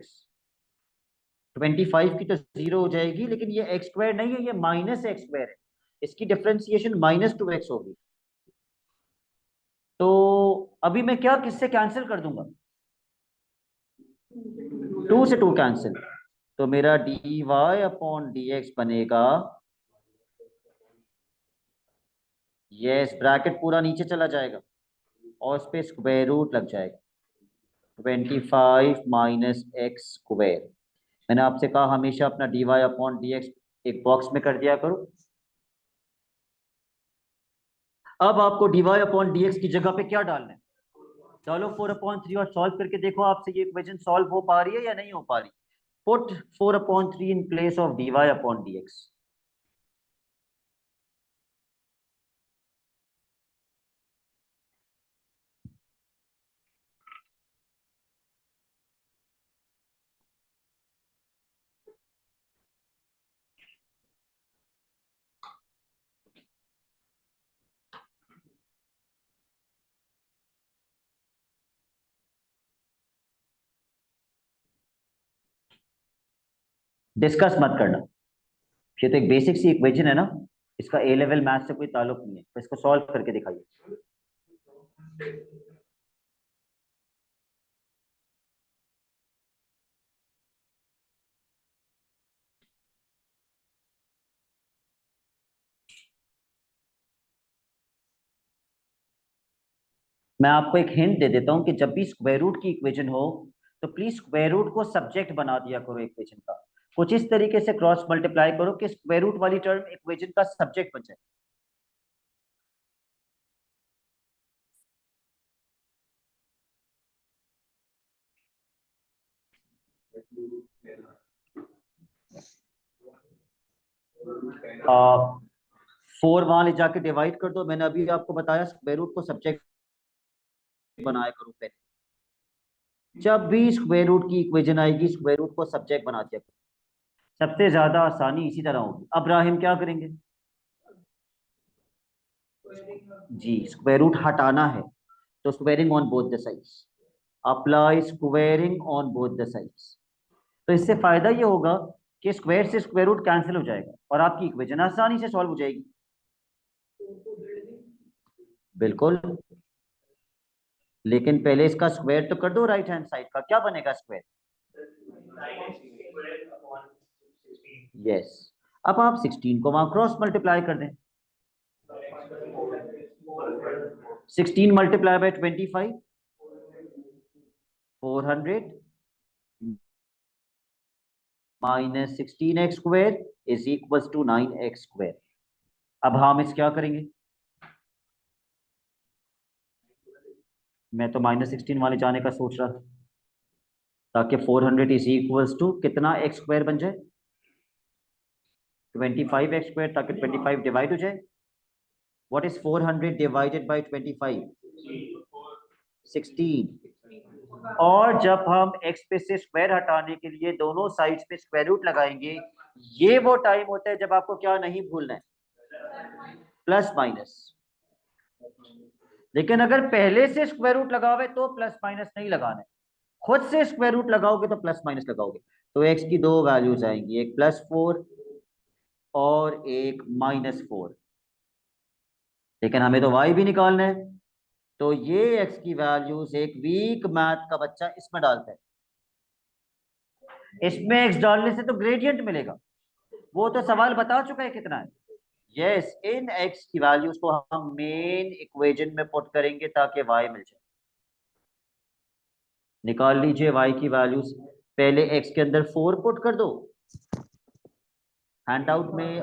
25 की तो जीरो हो जाएगी, लेकिन ये एक्स स्क्वायर नहीं है, ये -x स्क्वायर है, इसकी डिफरेंशिएशन -2x होगी। तो अभी मैं क्या किससे कैंसिल कर दूंगा, 2 से 2 कैंसिल, तो मेरा dy/dx बनेगा, यस ब्रैकेट पूरा नीचे चला जाएगा और उस पे स्क्वायर रूट लग जाएगा, 25 - x स्क्वायर। मैंने आपसे कहा हमेशा अपना dy/dx एक बॉक्स में कर दिया करो। अब आपको dy/dx की जगह पे क्या डालना है, डालो 4/3 और सॉल्व करके देखो आपसे ये इक्वेशन सॉल्व हो पा रही है या नहीं हो पा रही। Put 4/3 in place of dy/dx। Discuss मत करना, ये तो एक बेसिक सी इक्वेशन है ना, इसका ए लेवल मैथ से कोई ताल्लुक नहीं है, तो इसको सॉल्व करके दिखाइए। मैं आपको एक हिंट दे देता हूं कि जब भी स्क्वायर रूट की इक्वेशन हो तो प्लीज स्क्वायर रूट को सब्जेक्ट बना दिया करो इक्वेशन का, कुछ इस तरीके से क्रॉस मल्टीप्लाई करो कि स्क्वायर रूट वाली टर्म इक्वेशन का सब्जेक्ट बन जाए। आ, 4 वहां ले जाके डिवाइड कर दो, मैंने अभी आपको बताया स्क्वायर रूट को सब्जेक्ट बनाया करो पहले, जब भी स्क्वायर रूट की इक्वेशन आएगी स्क्वायर रूट को सब्जेक्ट बना दिया करो, सबसे ज्यादा आसानी इसी तरह होगी। अब राहिम क्या करेंगे, जी स्क्वायर रूट हटाना है तो squaring on both the sides, apply squaring on both the sides. तो इससे फायदा ये होगा कि स्क्वायर से स्क्वायर रूट कैंसिल हो जाएगा और आपकी इक्वेशन आसानी से सॉल्व हो जाएगी। बिल्कुल, लेकिन पहले इसका स्क्वायर तो कर दो, राइट हैंड साइड का क्या बनेगा स्क्वायर, यस। अब आप 16 को वहां क्रॉस मल्टीप्लाई कर दें, 16 multiply by 25, 400 -16x square is equal to 9x square. अब हम इस क्या करेंगे, मैं तो -16 वाले जाने का सोच रहा था ताकि 400 इज इक्वल टू कितना एक्स स्क्वायर बन जाए, 25x स्क्वायर, ताकि 25 डिवाइड हो जाए। What is 400 divided by 25, 16। और जब हम x पे से स्क्वायर हटाने के लिए दोनों साइड्स पे स्क्वायर रूट लगाएंगे, ये वो टाइम होता है जब आपको क्या नहीं भूलना है, प्लस माइनस। लेकिन अगर पहले से स्क्वायर रूट लगाओगे तो प्लस माइनस नहीं लगाना है, खुद से स्क्वायर रूट लगाओगे तो प्लस माइनस लगाओगे। तो एक्स की दो वैल्यूज आएंगी, एक +4 और एक -4, लेकिन हमें तो वाई भी निकालना है, तो ये एक्स की वैल्यूज एक वीक मैथ का बच्चा इसमें डालता है, इसमें एक्स डालने से तो ग्रेडियंट मिलेगा, वो तो सवाल बता चुका है कितना है। यस, इन एक्स की वैल्यूज को हम मेन इक्वेशन में पुट करेंगे ताकि वाई मिल जाए। निकाल लीजिए वाई की वैल्यूज, पहले एक्स के अंदर 4 पुट कर दो, हैंडआउट में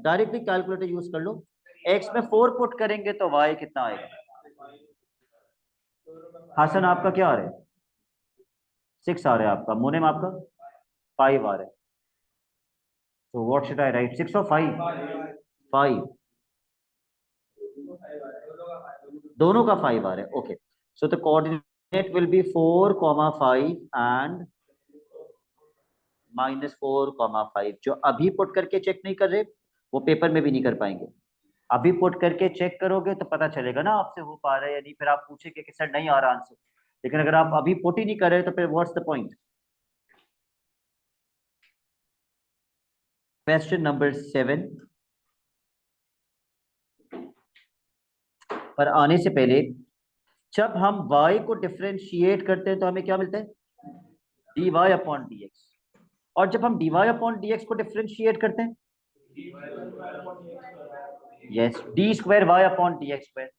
डायरेक्टली कैलकुलेटर यूज कर लो, एक्स में 4 पुट करेंगे तो वाई कितना आएगा, हसन आपका क्या आ रहा है, 6 आ रहा है आपका, मुनिम आपका 5 आ रहा है, तो व्हाट शुड आई राइट, 6 और 5, 5, दोनों का 5 आ रहा है। Okay, so the coordinate will be 4,5 and -4,5। जो अभी पुट करके चेक नहीं कर रहे वो पेपर में भी नहीं कर पाएंगे। अभी पुट करके चेक करोगे तो पता चलेगा ना आपसे हो पा रहा है या नहीं, फिर आप पूछेंगे कि सर नहीं आ रहा आंसर। लेकिन अगर आप अभी पुट ही नहीं कर रहे तो फिर what's the point. Question number 7 पर आने से पहले, जब हम y को डिफरेंशिएट करते हैं तो हमें क्या मिलता है? dy upon dx। और जब हम dy अपॉन dx को डिफरेंशिएट करते हैं, yes, D square y upon d x square.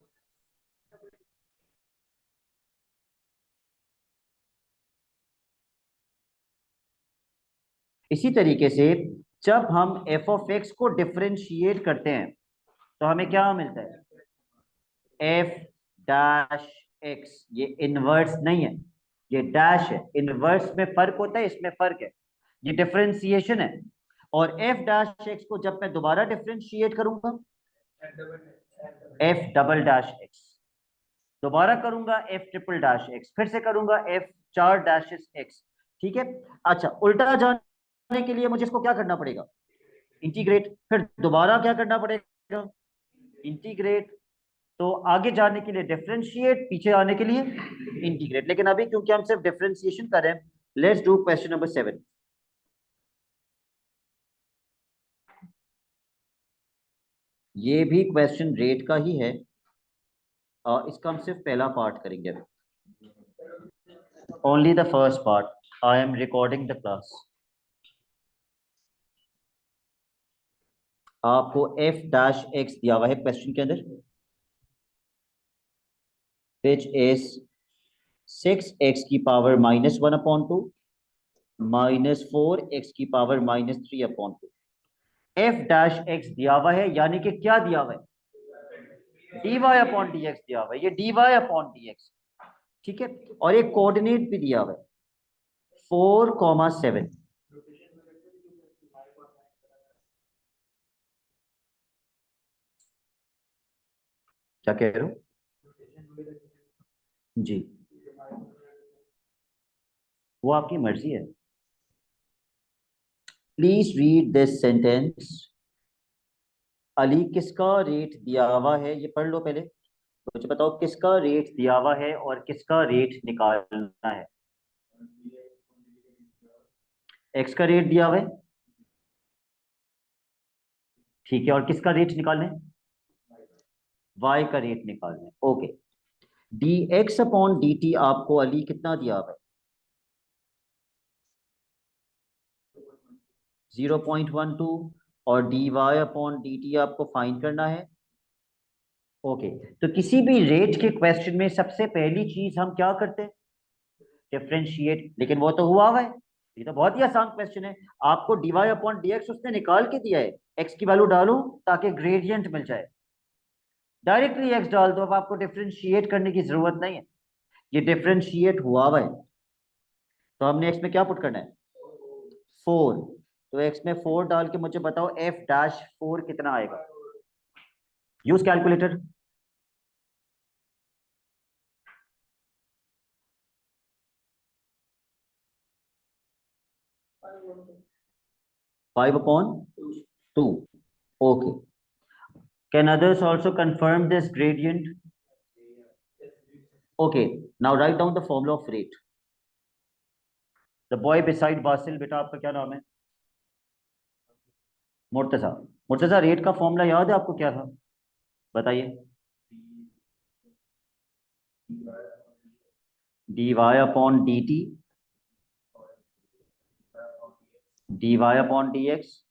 इसी तरीके से जब हम एफ ऑफ एक्स को डिफरेंशिएट करते हैं तो हमें क्या मिलता है? F dash x. ये इनवर्स नहीं है, ये डैश है। इनवर्स में फर्क होता है, इसमें फर्क है। ये डिफरेंशिएशन है। और एफ डैश एक्स को जब मैं दोबारा डिफरेंशिएट करूंगा, एफ डबल डैश एक्स, दोबारा करूंगा एफ ट्रिपल डैश एक्स, फिर से करूंगा एफ चार डैशेस एक्स। ठीक है। अच्छा, उल्टा जाने के लिए मुझे इसको क्या करना पड़ेगा? इंटीग्रेट। फिर दोबारा क्या करना पड़ेगा? इंटीग्रेट। तो आगे जाने के लिए डिफरेंशिएट, पीछे आने के लिए इंटीग्रेट। लेकिन अभी क्योंकि हम सिर्फ डिफरेंशिएशन कर रहे हैं, लेट्स डू क्वेश्चन नंबर 7। ये भी क्वेश्चन रेट का ही है। इसका हम सिर्फ पहला पार्ट करेंगे अभी, only the first part. I am recording the class. आपको एफ डैश एक्स दिया हुआ है क्वेश्चन के अंदर, विच इज 6x की पावर -1/2 -4x की पावर -3/2। एफ डैश एक्स दिया हुआ है, यानी कि क्या दिया हुआ है? dy अपॉन डी एक्स दिया हुआ है, ये dy अपॉन डी एक्स। ठीक है। और एक कोऑर्डिनेट भी दिया हुआ है 4,7। क्या कह रहे हो जी? वो आपकी मर्जी है। Please read this sentence. Ali किसका रेट दिया हुआ है, ये पढ़ लो पहले। मुझे बताओ किसका रेट दिया हुआ है और किसका रेट निकालना है। एक्स का रेट दिया हुआ है, ठीक है। और किसका रेट निकालना है? वाई का रेट निकालना है। Okay. D x upon d t आपको अली कितना दिया हुआ है? 0.12। और d y upon d t आपको फाइंड करना है। ओके। तो किसी भी रेट के क्वेश्चन में सबसे पहली चीज हम क्या करते हैं? डिफरेंशिएट। लेकिन वो तो हुआ है, ये तो बहुत ही आसान क्वेश्चन है। आपको d y upon d x उसने निकाल के दिया है, एक्स की वैल्यू डालो ताकि ग्रेडियंट मिल जाए। डायरेक्टली एक्स डाल दो, अब आपको डिफरेंशिएट करने की जरूरत नहीं है, ये डिफरेंशिएट हुआ है। तो हमने एक्स में क्या पुट करना है? 4। तो एक्स में 4 डाल के मुझे बताओ एफ डैश 4 कितना आएगा? Use calculator. 5/2। Okay. Can others also confirm this gradient? Okay. Now write down the formula of rate. The boy beside Basil, बेटा आपका क्या नाम है? मुर्तजा। मुर्तजा, रेट का फॉर्मूला याद है आपको, क्या था? बताइए। D y upon d t, d y upon d x,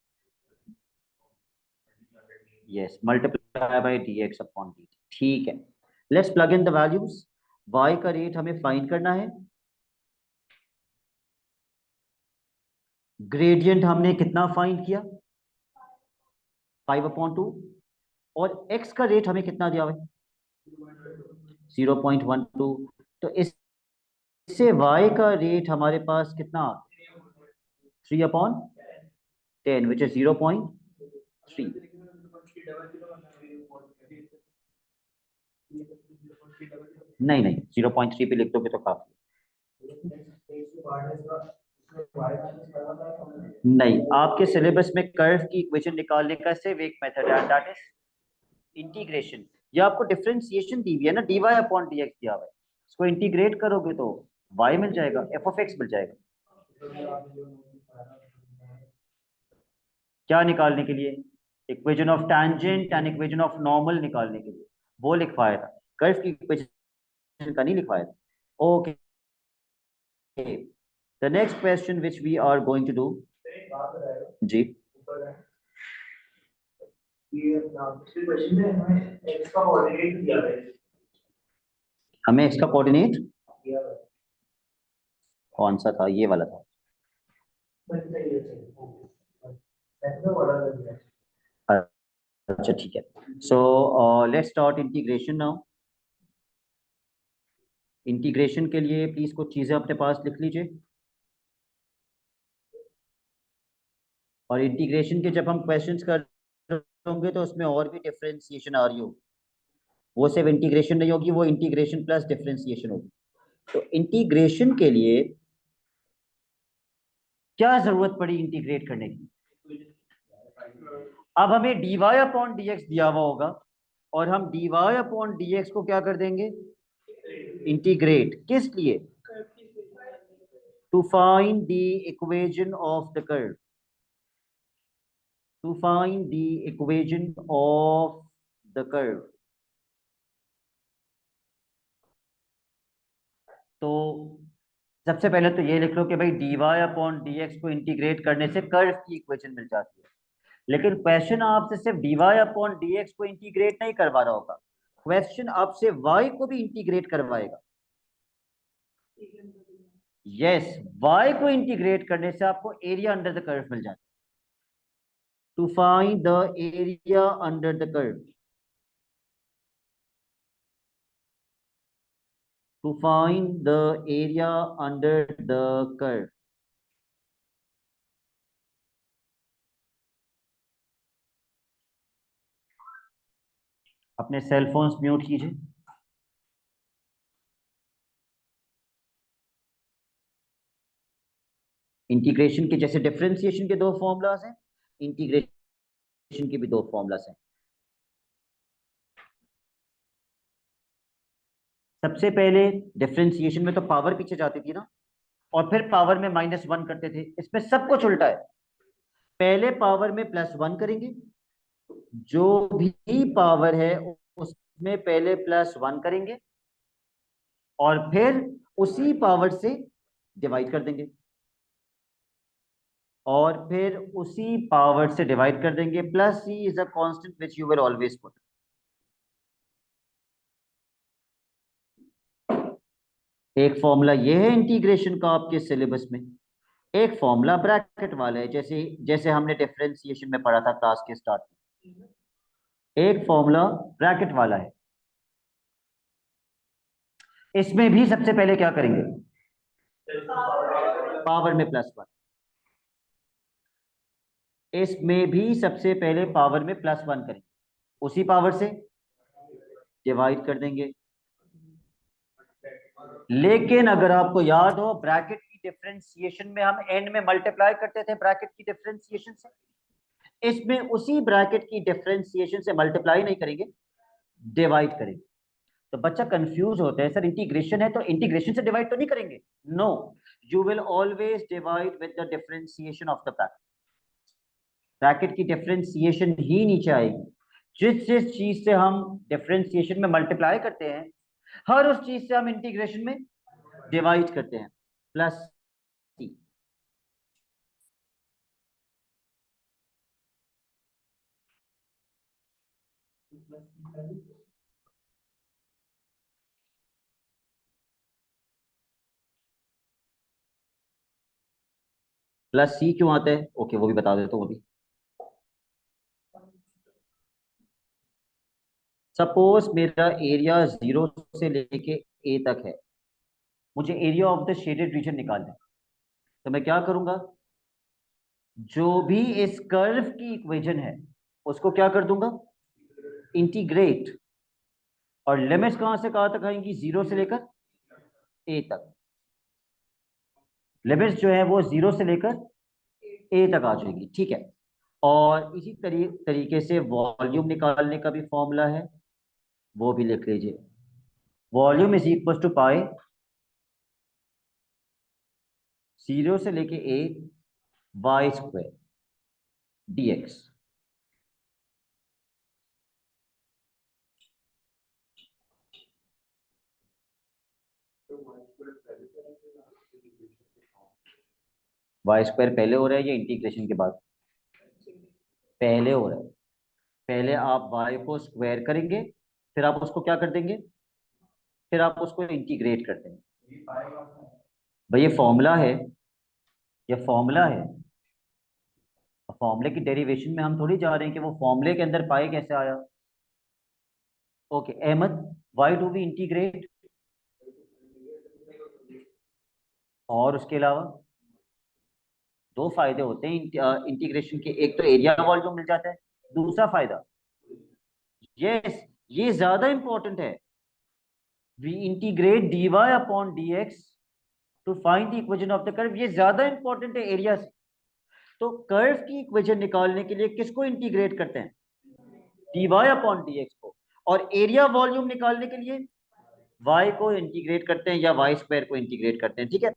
yes, multiply by d x upon d t. ठीक है। Let's plug in the values. Y का रेट हमें फाइंड करना है। ग्रेडियंट हमने कितना फाइंड किया? 5/2। और एक्स का रेट हमें कितना दिया हुआ है? 0.12। तो इससे y का रेट हमारे पास कितना? 3/10, विच इज 0.3। नहीं नहीं, 0.3 पे लिख दोगे तो काफी। नहीं, आपके सिलेबस में कर्व की इक्वेशन निकालने का सिर्फ एक मेथड है, दैट इज इंटीग्रेशन। ये आपको डिफरेंशिएशन दी हुई है ना, dy अपॉन dx दिया हुआ है, इसको इंटीग्रेट करोगे तो y मिल जाएगा, f ऑफ x मिल जाएगा। क्या निकालने के लिए? Equation of tangent and equation of normal निकालने के लिए वो लिखवाया था, कर्व की इक्वेशन का नहीं लिखवाया था। Okay, the next question which we are going to do. जी, हमें x का कोऑर्डिनेट कौन सा था? ये वाला था। अच्छा ठीक है, so let's start integration now. Integration के लिए प्लीज कुछ चीजें अपने पास लिख लीजिए, और इंटीग्रेशन के जब हम क्वेश्चंस कर होंगे तो उसमें और भी डिफरेंशिएशन आ रही होगी, वो सिर्फ इंटीग्रेशन नहीं होगी, वो इंटीग्रेशन प्लस डिफरेंशिएशन होगी। तो इंटीग्रेशन के लिए क्या जरूरत पड़ी इंटीग्रेट करने की? अब हमें dy अपॉन dx दिया हुआ होगा, और हम dy अपॉन dx को क्या कर देंगे? इंटीग्रेट। किस लिए? To find the equation of the curve, to find the equation of the curve. तो सबसे पहले तो ये लिख लो कि भाई dy अपॉन dx को इंटीग्रेट करने से कर्व की इक्वेशन मिल जाती है। लेकिन क्वेश्चन आपसे सिर्फ dy अपॉन dx को इंटीग्रेट नहीं करवा रहा होगा, क्वेश्चन आपसे y को भी इंटीग्रेट करवाएगा। यस, y को इंटीग्रेट करने से आपको एरिया अंडर द कर्व मिल जाता है। To find the area under the curve, to find the area under the curve. अपने सेल फोन्स म्यूट कीजिए। इंटीग्रेशन के जैसे डिफरेंशिएशन के दो फॉर्मूलाज हैं, इंटीग्रेशन के भी दो फॉर्मूलाज हैं। सबसे पहले डिफरेंशिएशन में तो पावर पीछे जाती थी ना, और फिर पावर में -1 करते थे। इसमें सब कुछ उल्टा है, पहले पावर में +1 करेंगे, जो भी पावर है उसमें पहले +1 करेंगे, और फिर उसी पावर से डिवाइड कर देंगे, और फिर उसी पावर से डिवाइड कर देंगे। Plus c is a constant which you will always put. एक फॉर्मूला ये है इंटीग्रेशन का आपके सिलेबस में, एक फॉर्मूला ब्रैकेट वाला है, जैसे जैसे हमने डिफरेंशिएशन में पढ़ा था क्लास के स्टार्ट में, एक फॉर्मूला ब्रैकेट वाला है। इसमें भी सबसे पहले क्या करेंगे? पावर में +1। इसमें भी सबसे पहले पावर में +1 करेंगे, उसी पावर से डिवाइड कर देंगे। लेकिन अगर आपको याद हो, ब्रैकेट की डिफरेंशिएशन में हम एंड में मल्टीप्लाई करते थे ब्रैकेट की डिफरेंशिएशन से, इसमें उसी ब्रैकेट की डिफरेंशिएशन से मल्टीप्लाई नहीं करेंगे, डिवाइड करेंगे। तो बच्चा कंफ्यूज होता है, सर इंटीग्रेशन है तो इंटीग्रेशन से डिवाइड तो नहीं करेंगे? No, you will always divide with the differentiation of the bracket. Bracket की डिफरेंशिएशन ही नीचे आएगी। जिस जिस चीज से हम डिफरेंशिएशन में मल्टीप्लाई करते हैं, हर उस चीज से हम इंटीग्रेशन में डिवाइड करते हैं। प्लस सी, प्लस सी क्यों आता है? ओके, वो भी बता देता हूँ अभी। सपोज मेरा एरिया 0 से लेके ए तक है, मुझे area of the shaded region निकालना है। तो मैं क्या करूंगा? जो भी इस कर्व की इक्वेशन है उसको क्या कर दूंगा? इंटीग्रेट। और लिमिट्स कहां से कहां तक आएंगी, 0 से लेकर ए तक। लिमिट्स जो है वो 0 से लेकर ए तक आ जाएगी, ठीक है। और इसी तरीके से वॉल्यूम निकालने का भी फॉर्मूला है, वो भी लिख लीजिए। Volume is equal to pi 0 से लेके a y square dx। Y square पहले हो रहा है या इंटीग्रेशन के बाद? पहले हो रहा है। पहले आप y को स्क्वायर करेंगे, फिर आप उसको क्या कर देंगे, फिर आप उसको इंटीग्रेट कर देंगे। भाई ये फॉर्मूला है, ये फॉर्मूला है। फॉर्मूले की डेरिवेशन में हम थोड़ी जा रहे हैं कि वो फॉर्मूले के अंदर पाए कैसे आया। Okay Ahmad, why do we integrate? और उसके अलावा दो फायदे होते हैं इंटीग्रेशन के, एक तो एरिया वॉल्यूम मिल जाता है, दूसरा फायदा, यस ये ज्यादा इंपॉर्टेंट है, we integrate dy upon dx to find the equation of the curve. ये ज्यादा इंपॉर्टेंट है एरिया से। तो कर्व की इक्वेशन निकालने के लिए किसको इंटीग्रेट करते हैं, dy अपॉन dx को। और एरिया वॉल्यूम निकालने के लिए y को इंटीग्रेट करते हैं या वाई स्क्वायर को इंटीग्रेट करते हैं, ठीक है।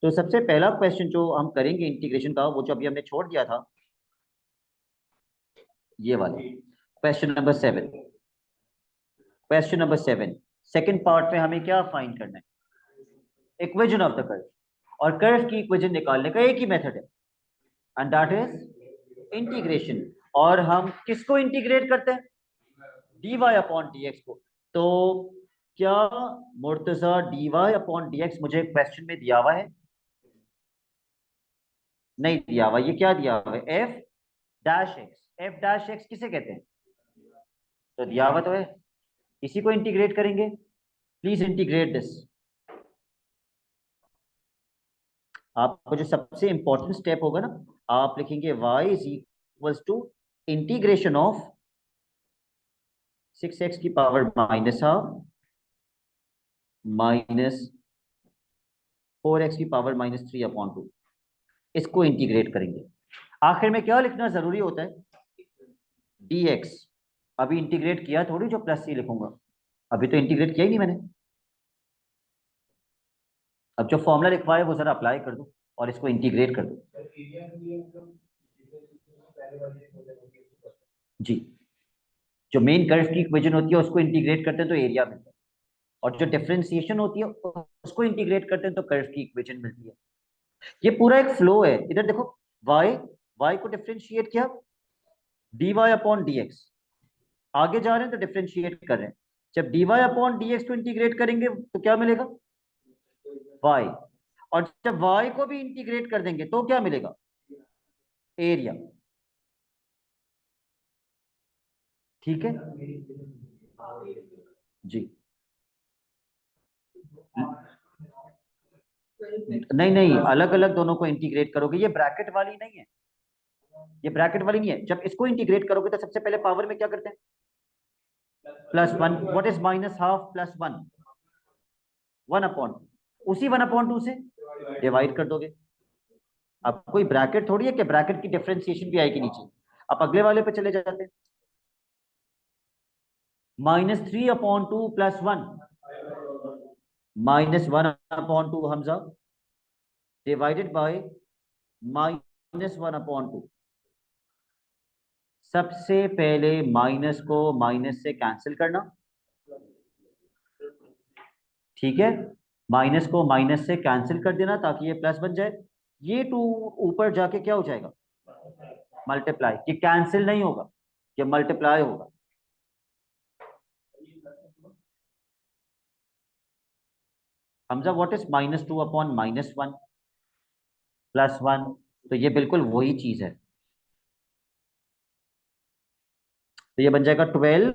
तो सबसे पहला क्वेश्चन जो हम करेंगे इंटीग्रेशन का, वो जो अभी हमने छोड़ दिया था, ये वाला question number 7। Question number 7 second part में हमें क्या फाइंड करना है, इक्वेशन ऑफ द कर्व। और कर्व की इक्वेशन निकालने का एक ही मेथड है, एंड दैट इज इंटीग्रेशन। और हम किसको इंटीग्रेट करते हैं, dy अपॉन dx को। तो क्या मुर्तजा dy अपॉन dx मुझे क्वेश्चन में दिया हुआ है? नहीं दिया हुआ। ये क्या दिया हुआ है, f dash x. f dash x किसे कहते हैं, तो दिया हुआ तो है, इसी को इंटीग्रेट करेंगे। Please integrate this. आपको जो सबसे इंपॉर्टेंट स्टेप होगा ना, आप लिखेंगे y is equals to integration of 6x की power minus half minus 4x की पावर माइनस 3 अपॉन 2। इसको इंटीग्रेट करेंगे। आखिर में क्या लिखना जरूरी होता है, dx। अभी इंटीग्रेट किया थोड़ी जो प्लस सी लिखूंगा, अभी तो इंटीग्रेट किया ही नहीं मैंने। अब जो फॉर्मूला लिखवाया वो जरा अप्लाई कर दो और इसको इंटीग्रेट कर दो। जी, जो मेन कर्व की इक्वेशन होती है उसको इंटीग्रेट करते हैं तो एरिया मिलता है, और जो डिफरेंशिएशन होती है उसको इंटीग्रेट करते हैं तो कर्व की इक्वेशन मिलती है। ये पूरा एक फ्लो है। इधर देखो, y y को डिफरेंशिएट किया dy अपॉन dx, आगे जा रहे हैं तो डिफरेंशिएट कर रहे हैं। जब dy अपॉन dx को इंटीग्रेट करेंगे तो क्या मिलेगा, y। और जब y को भी इंटीग्रेट कर देंगे तो क्या मिलेगा, एरिया। ठीक है जी। नहीं नहीं, अलग अलग दोनों को इंटीग्रेट करोगे, ये ब्रैकेट वाली नहीं है, ये ब्रैकेट वाली नहीं है। जब इसको इंटीग्रेट करोगे तो सबसे पहले पावर में क्या करते हैं, plus one. What is minus half plus one, 1/2। उसी 1/2 से डिवाइड कर दोगे। अब कोई ब्रैकेट थोड़ी है कि ब्रैकेट की डिफरेंशिएशन भी आएगी नीचे। आप अगले वाले पे चले जाते हैं, -3/2 प्लस 1 -1/2 हमजा डिवाइडेड बाय -1/2। सबसे पहले माइनस को माइनस से कैंसिल करना, ठीक है। माइनस को माइनस से कैंसिल कर देना ताकि ये प्लस बन जाए। ये 2 ऊपर जाके क्या हो जाएगा, मल्टीप्लाई। ये कैंसिल नहीं होगा, ये मल्टीप्लाई होगा। Hamza what is -2 upon -1 plus 1, तो ये बिल्कुल वही चीज है। तो ये बन जाएगा 12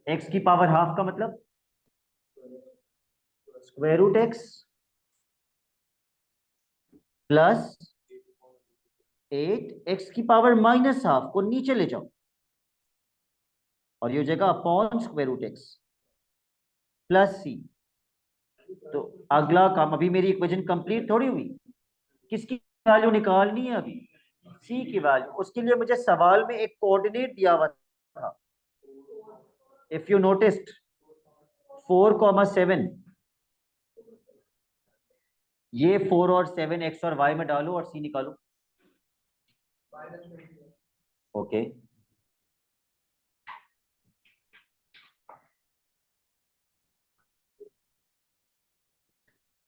एक्स की पावर हाफ का मतलब square root x plus 8 x की पावर माइनस हाफ को नीचे ले जाओ, और ये हो जाएगा upon square root x plus c. तो अगला काम, अभी मेरी इक्वेशन कंप्लीट थोड़ी हुई, किसकी वैल्यू निकालनी है अभी, सी की वैल्यू। उसके लिए मुझे सवाल में एक कोऑर्डिनेट दिया हुआ था, इफ यू नोटिस्ड 4,7, ये 4 और 7 एक्स और वाई में डालो और सी निकालो। ओके,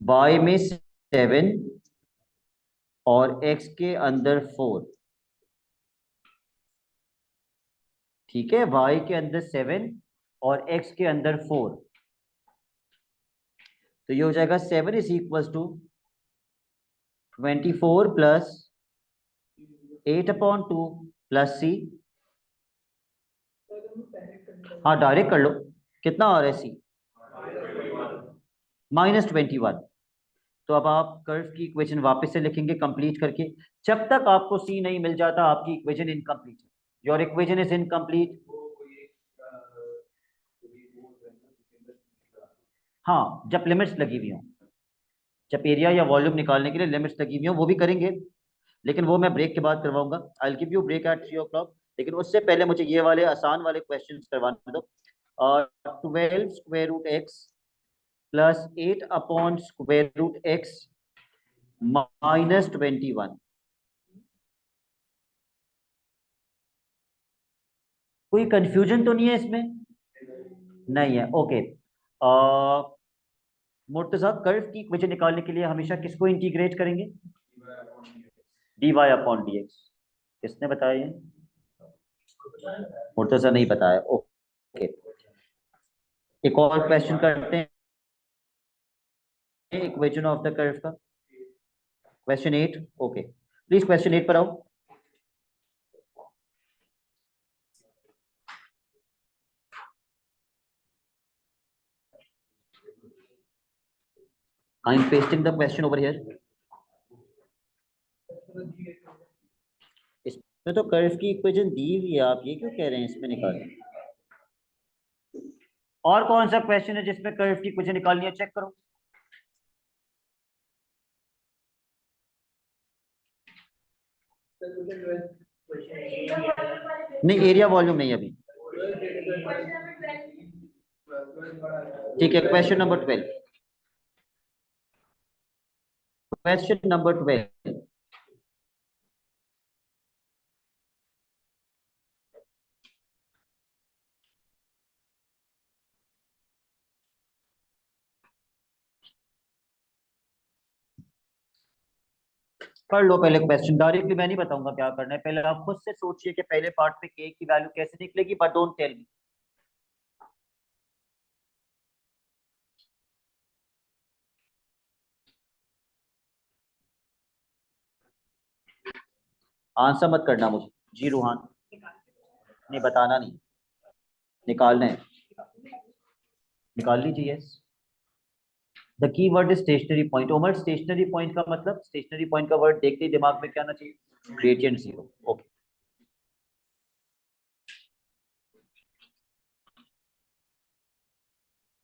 वाई में 7 और एक्स के अंदर 4। ठीक है, वाई के अंदर 7 और एक्स के अंदर 4। तो ये हो जाएगा 7 is equal to 24 plus 8/2 plus c. हाँ डायरेक्ट कर लो, कितना आ रहा है सी, -21। तो अब आप कर्व की इक्वेशन वापस से लिखेंगे कंप्लीट करके। जब तक आपको सी नहीं मिल जाता आपकी इक्वेशन इनकम्प्लीट है। Your equation is incomplete. हाँ, जब लिमिट्स लगी हुई हो, जब एरिया या वॉल्यूम निकालने के लिए लिमिट्स लगी हुई हो, वो भी करेंगे, लेकिन वो मैं ब्रेक के बाद करवाऊंगा। I will give you break at 3 o'clock। लेकिन उससे पहले मुझे ये वाले आसान वाले क्वेश्चन करवाने दो। 12 square root x plus 8/√x -21। कोई कंफ्यूजन तो नहीं है इसमें? नहीं है, ओके। मुर्तजा, कर्व की इक्वेशन निकालने के लिए हमेशा किसको इंटीग्रेट करेंगे? dy/dx। किसने बताया ये? मुर्तजा नहीं बताया, ओके। एक और क्वेश्चन करते हैं इक्वेशन ऑफ द कर्व का, क्वेश्चन 8। ओके, प्लीज क्वेश्चन 8 पर आओ। I am pasting the question over here. इसमें तो कर्व की इक्वेशन दी हुई है, आप ये क्यों कह रहे हैं इसमें निकालें? और कौन सा क्वेश्चन है जिसमें कर्व की इक्वेशन निकालनी है, चेक करो। नहीं, एरिया वॉल्यूम नहीं अभी। ठीक है, क्वेश्चन नंबर 12। Question number 12। पढ़ लो पहले क्वेश्चन, डायरेक्टली मैं नहीं बताऊंगा क्या करना है। पहले आप खुद से सोचिए कि पहले पार्ट पे के की वैल्यू कैसे निकलेगी, but don't tell me. Answer मत करना मुझे, जी रूहान। नहीं, बताना नहीं, निकालना है। निकाल लीजिए, yes. The key word is stationary point. Umar, stationary point का मतलब, स्टेशनरी पॉइंट का वर्ड देखते ही दिमाग में क्या आना चाहिए? Gradient zero. ओके,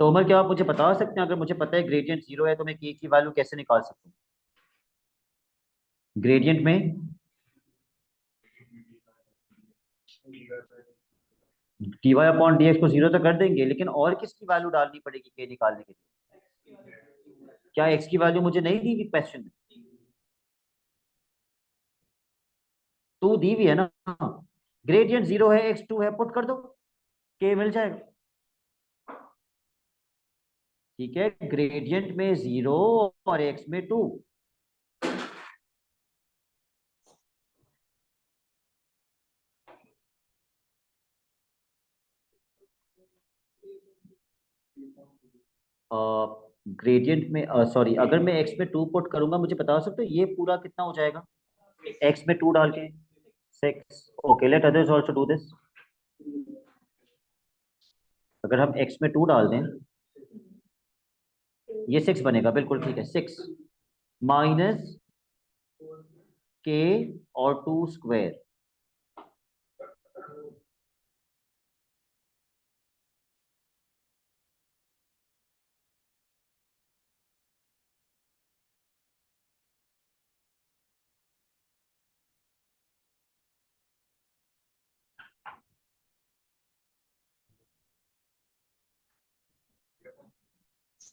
तो उमर क्या आप मुझे बता सकते हैं, अगर मुझे पता है ग्रेडियंट जीरो है तो मैं के की वैल्यू कैसे निकाल सकता हूँ? ग्रेडियंट में dy/dx को जीरो तो कर देंगे, लेकिन और किसकी वैल्यू डालनी पड़ेगी के निकालने के लिए? क्या एक्स की वैल्यू मुझे नहीं दी हुई क्वेश्चन में? टू दी हुई है ना। ग्रेडियंट जीरो है, एक्स टू है, पुट कर दो, के मिल जाएगा। ठीक है, ग्रेडियंट में जीरो और एक्स में टू। ग्रेडियंट में सॉरी, अगर मैं एक्स में टू पुट करूंगा, मुझे बता सकते हो ये पूरा कितना हो जाएगा एक्स में टू डाल के? 6। Okay, let others also do this. अगर हम एक्स में टू डाल दें, ये 6 बनेगा, बिल्कुल ठीक है। 6 माइनस के और two square.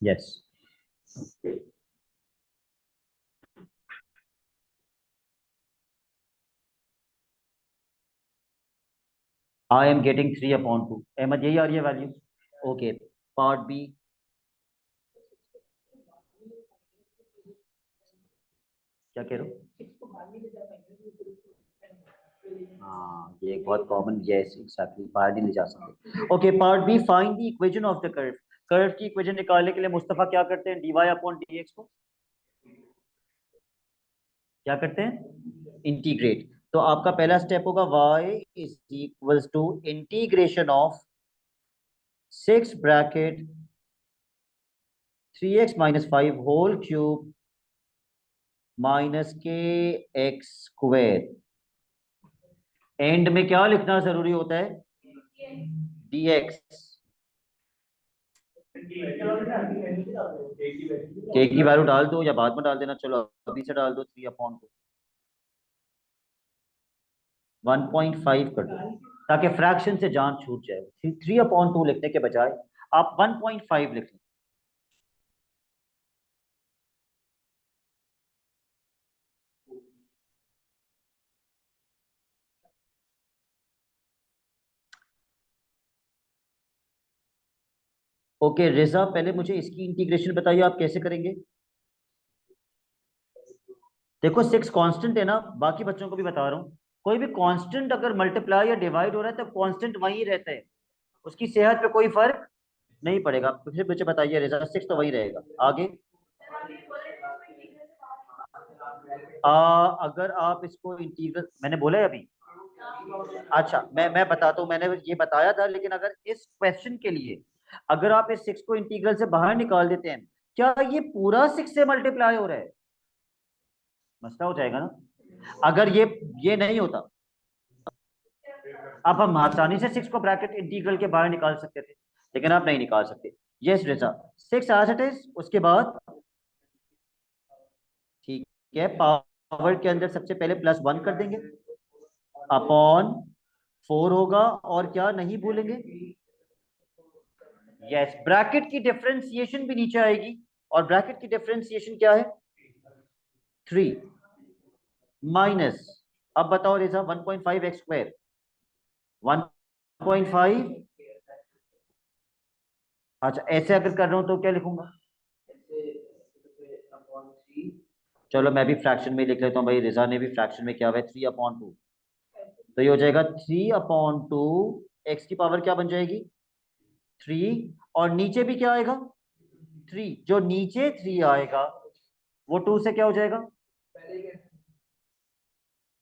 Yes, I am getting 3/2। Ahmad यही आ रही है वैल्यू? Okay, part B. क्या कह रहे हो? हाँ, ये एक बहुत कॉमन, यस एग्जैक्टली, बाहर नहीं ले जा सकते। Okay, part B, find the equation of the curve. Curve की इक्वेशन निकालने के लिए मुस्तफा क्या करते हैं? dy अपॉन dx को क्या करते हैं? इंटीग्रेट। तो आपका पहला स्टेप होगा y is equals to integration of 6 bracket 3x - 5 whole cube minus k x square. End में क्या लिखना जरूरी होता है? dx। के की वैल्यू डाल दो या बाद में डाल देना, चलो अभी से डाल दो। 3/2 1.5 कर दो ताकि फ्रैक्शन से जान छूट जाए। 3/2 लिखने के बजाय आप 1.5 लिख लें। ओके रिजा, पहले मुझे इसकी इंटीग्रेशन बताइए, आप कैसे करेंगे? देखो 6 कांस्टेंट है ना, बाकी बच्चों को भी बता रहा हूँ। कोई भी कांस्टेंट अगर मल्टीप्लाई या डिवाइड हो रहा है तो कांस्टेंट वही रहता है, उसकी सेहत पे कोई फर्क नहीं पड़ेगा। फिर मुझे बताइए रिजा, 6 तो वही रहेगा। आगे अगर आप इसको इंटीग्रल, मैंने बोला है अभी। अच्छा, मैं बताता हूँ, मैंने ये बताया था, लेकिन अगर इस क्वेश्चन के लिए अगर आप इस 6 को इंटीग्रल से बाहर निकाल देते हैं, क्या ये पूरा 6 से मल्टीप्लाई हो रहा है? मसला हो जाएगा ना अगर ये नहीं होता। अब हम आसानी से 6 को ब्रैकेट इंटीग्रल के बाहर निकाल सकते थे, लेकिन आप नहीं निकाल सकते। यस रेजा, 6 एज इट इज। उसके बाद ठीक है, पावर के अंदर सबसे पहले +1 कर देंगे, अपॉन 4 होगा, और क्या नहीं भूलेंगे? यस, ब्रैकेट की डिफरेंशिएशन भी नीचे आएगी, और ब्रैकेट की डिफरेंशिएशन क्या है? 3 माइनस, अब बताओ रेजा, 1.5 x² 1.5। अच्छा, ऐसे अगर कर रहा हूं तो क्या लिखूंगा? चलो मैं भी फ्रैक्शन में लिख लेता हूँ भाई, रिजा ने भी फ्रैक्शन में क्या हुआ है, 3/2। तो ये हो जाएगा 3/2। एक्स की पावर क्या बन जाएगी? 3। और नीचे भी क्या आएगा? 3। जो नीचे 3 आएगा वो 2 से क्या हो जाएगा?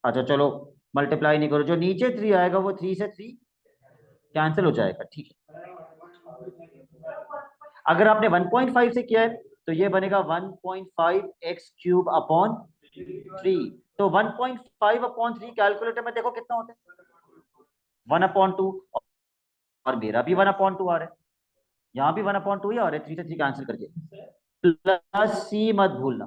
अच्छा चलो, मल्टीप्लाई नहीं करो, जो नीचे 3 आएगा वो 3 से 3 कैंसिल हो जाएगा, ठीक है। अगर आपने 1.5 से किया है तो ये बनेगा 1.5 x³ अपॉन 3। तो 1.5/3 कैलकुलेटर में देखो कितना होता है, 1/2। और मेरा भी 1/2 आ रहा है, यहाँ भी 1/2 ही आ रहा है, 3 से 3 कैंसिल करके। प्लस C मत भूलना।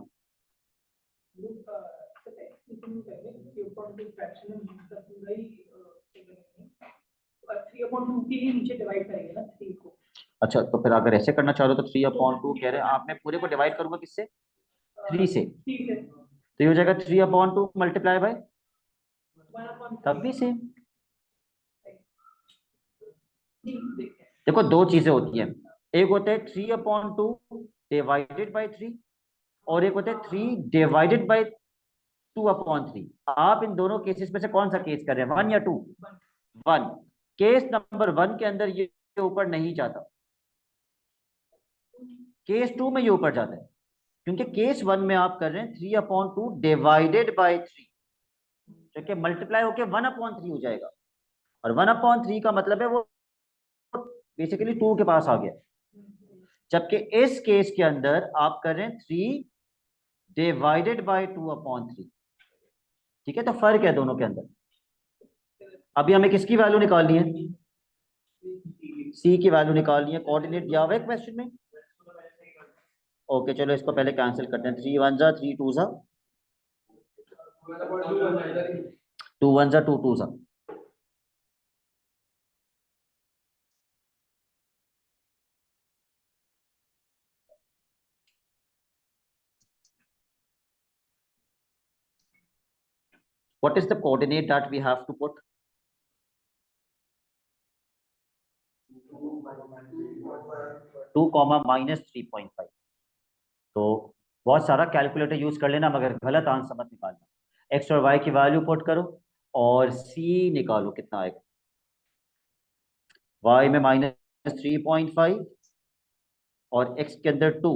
अच्छा, तो फिर अगर ऐसे करना चाहो तो 3/2 कह रहे हैं आप, मैं पूरे को डिवाइड करूंगा किससे? 3 से। तो ये हो जाएगा 3/2 मल्टीप्लाई बाय, तब भी सेम। देखो दो चीजें होती हैं, एक होता है 3/2 डिवाइडेड बाई 3, और एक होता है 3 डिवाइडेड बाई 2/3। आप इन दोनों केसेस में से कौन सा केस कर रहे हैं, 1 या 2? 1। केस नंबर 1 के अंदर ये ऊपर नहीं जाता, केस 2 में ये ऊपर जाता है, क्योंकि केस 1 में आप कर रहे हैं 3/2 डिवाइडेड बाई 3, जो कि मल्टीप्लाई होकर 1/3 हो जाएगा। और 1/3 का मतलब है वो बेसिकली 2 के पास आ गया। जबकि इस केस के अंदर आप कर रहे हैं 3 डिवाइडेड बाई 2/3। ठीक है, तो फर्क है दोनों के अंदर। अभी हमें किसकी वैल्यू निकालनी है? सी की वैल्यू निकालनी है। कोऑर्डिनेट दिया हुआ है क्वेश्चन में। ओके चलो इसको पहले कैंसिल करते हैं। 3 1 जा, 3 2 जा, 2 1 जा, 2 2 जा। What is the coordinate that we have to put? 2, -3.5. तो बहुत सारा कैलकुलेटर यूज कर लेना, मगर गलत आंसर मत निकालना। एक्स और वाई की वैल्यू पुट करो और सी निकालो कितना आएगा। वाई में -3.5 और एक्स के अंदर 2।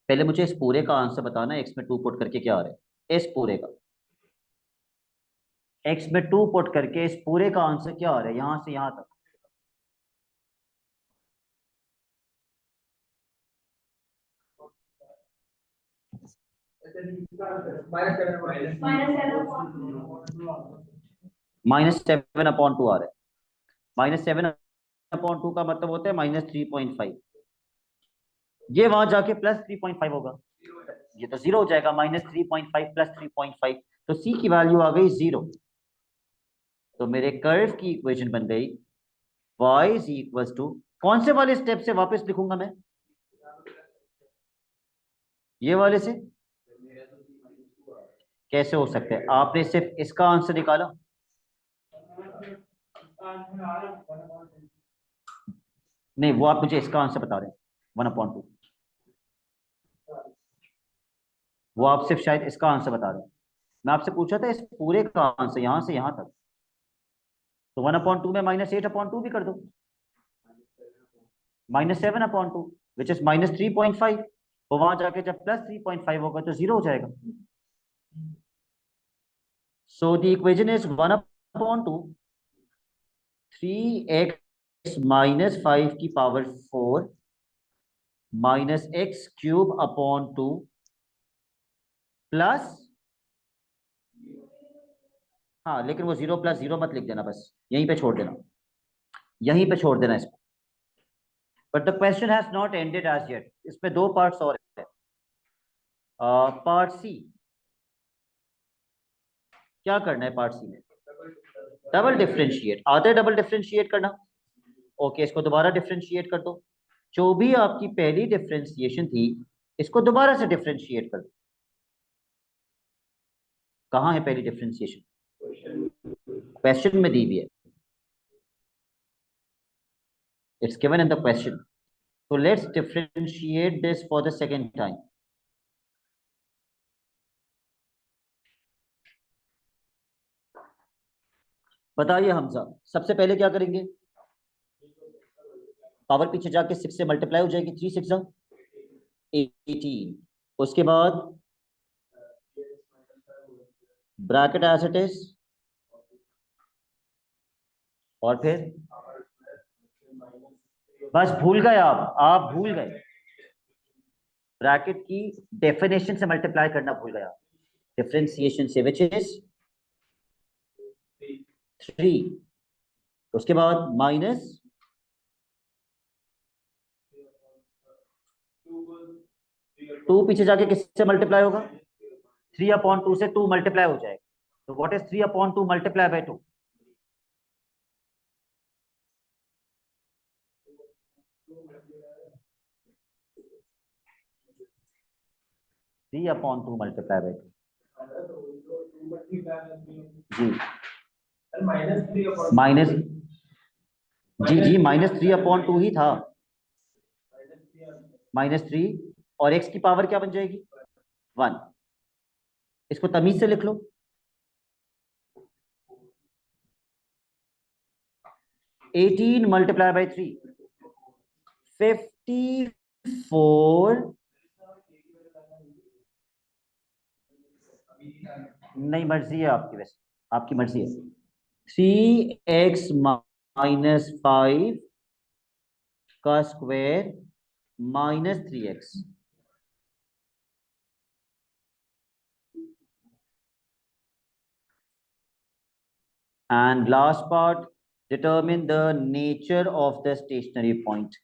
पहले मुझे इस पूरे का आंसर बताना, एक्स में 2 पुट करके क्या आ रहा है। इस पूरे का एक्स में 2 पुट करके इस पूरे का आंसर क्या आ रहा है, यहां से यहां तक। -7/2 आ रहा है। -7/2 का मतलब होता है -3.5। ये वहां जाके +3.5 होगा, ये तो 0 हो जाएगा। -3.5 +3.5, तो सी की वैल्यू आ गई 0। तो मेरे कर्व की इक्वेशन बन गई y इज इक्वल टू, कौन से वाले स्टेप से वापस लिखूंगा मैं, ये वाले से। कैसे हो सकता है, आपने सिर्फ इसका आंसर निकाला। नहीं, वो आप मुझे इसका आंसर बता रहे हैं 1/2। वो आप सिर्फ शायद इसका आंसर बता रहे हैं। मैं आपसे पूछा था इस पूरे का आंसर यहां से यहां तक। तो 1/2 में -8/2 भी कर दो। -7/2 विच इज -3.5। तो वहां जाके जब +3.5 होगा तो 0 हो जाएगा। So the equation is 1/2 3x - 5 -x³ plus, हाँ लेकिन वो 0 + 0 मत लिख देना, बस यहीं पे छोड़ देना, यहीं पे छोड़ देना इसको। But the question has not ended as yet, इसमें 2 पार्ट्स और है। पार्ट सी, क्या करना है पार्ट सी में, डबल डिफरेंशिएट। आता है डबल डिफरेंशिएट करना। ओके, इसको दोबारा डिफरेंशिएट कर दो। जो भी आपकी पहली डिफरेंशिएशन थी इसको दोबारा से डिफरेंशिएट कर दो। कहाँ है पहली डिफरेंशिएशन, क्वेश्चन में दी हुई है, it's given in the question. So let's differentiate this for the second time. बताइए हमजा, सबसे पहले क्या करेंगे, पावर पीछे जाके 6 से मल्टीप्लाई हो जाएगी, 3 6 18। उसके बाद ब्रैकेट एज इट इज, और फिर बस भूल गए आप भूल गए, ब्रैकेट की डेफिनेशन से मल्टीप्लाई करना भूल गया, डिफरेंशिएशन से, विच इज 3। उसके बाद माइनस, टू पीछे जाके किससे मल्टीप्लाई होगा, 3/2 से 2 मल्टीप्लाई हो जाएगा। तो what is 3/2 multiply by 2, 3/2 multiply by 2। जी माइनस, जी जी -3/2 ही था, -3, और x की पावर क्या बन जाएगी 1। इसको तमीज से लिख लो, 18 मल्टीप्लाई बाय 3, 54। नहीं, मर्जी है आपकी, वैसे आपकी मर्जी है। 3x - 5 का square -3x। And last part, determine the nature of the stationary point.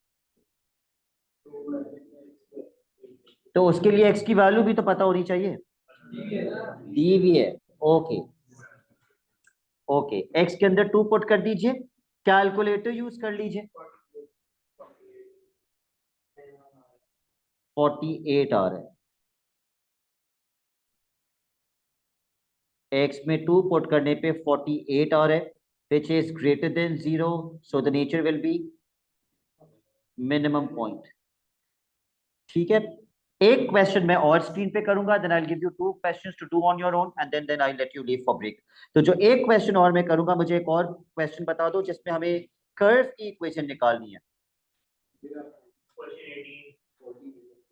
तो उसके लिए x की वैल्यू भी तो पता होनी चाहिए, दी हुई है। ओके ओके, x के अंदर 2 पुट कर दीजिए, कैलकुलेटर यूज कर लीजिए। 48 आ रहा है। x में 2 पुट करने पे 48 आ रहा है, which is greater than 0, so the nature will be minimum point। ठीक है, एक क्वेश्चन मैं और स्क्रीन पे करूंगा, then I will give you 2 questions to do on your own and then I let you leave for break. तो जो एक क्वेश्चन और मैं करूंगा, मुझे एक और क्वेश्चन बता दो जिसमें हमें कर्व की इक्वेशन निकालनी है।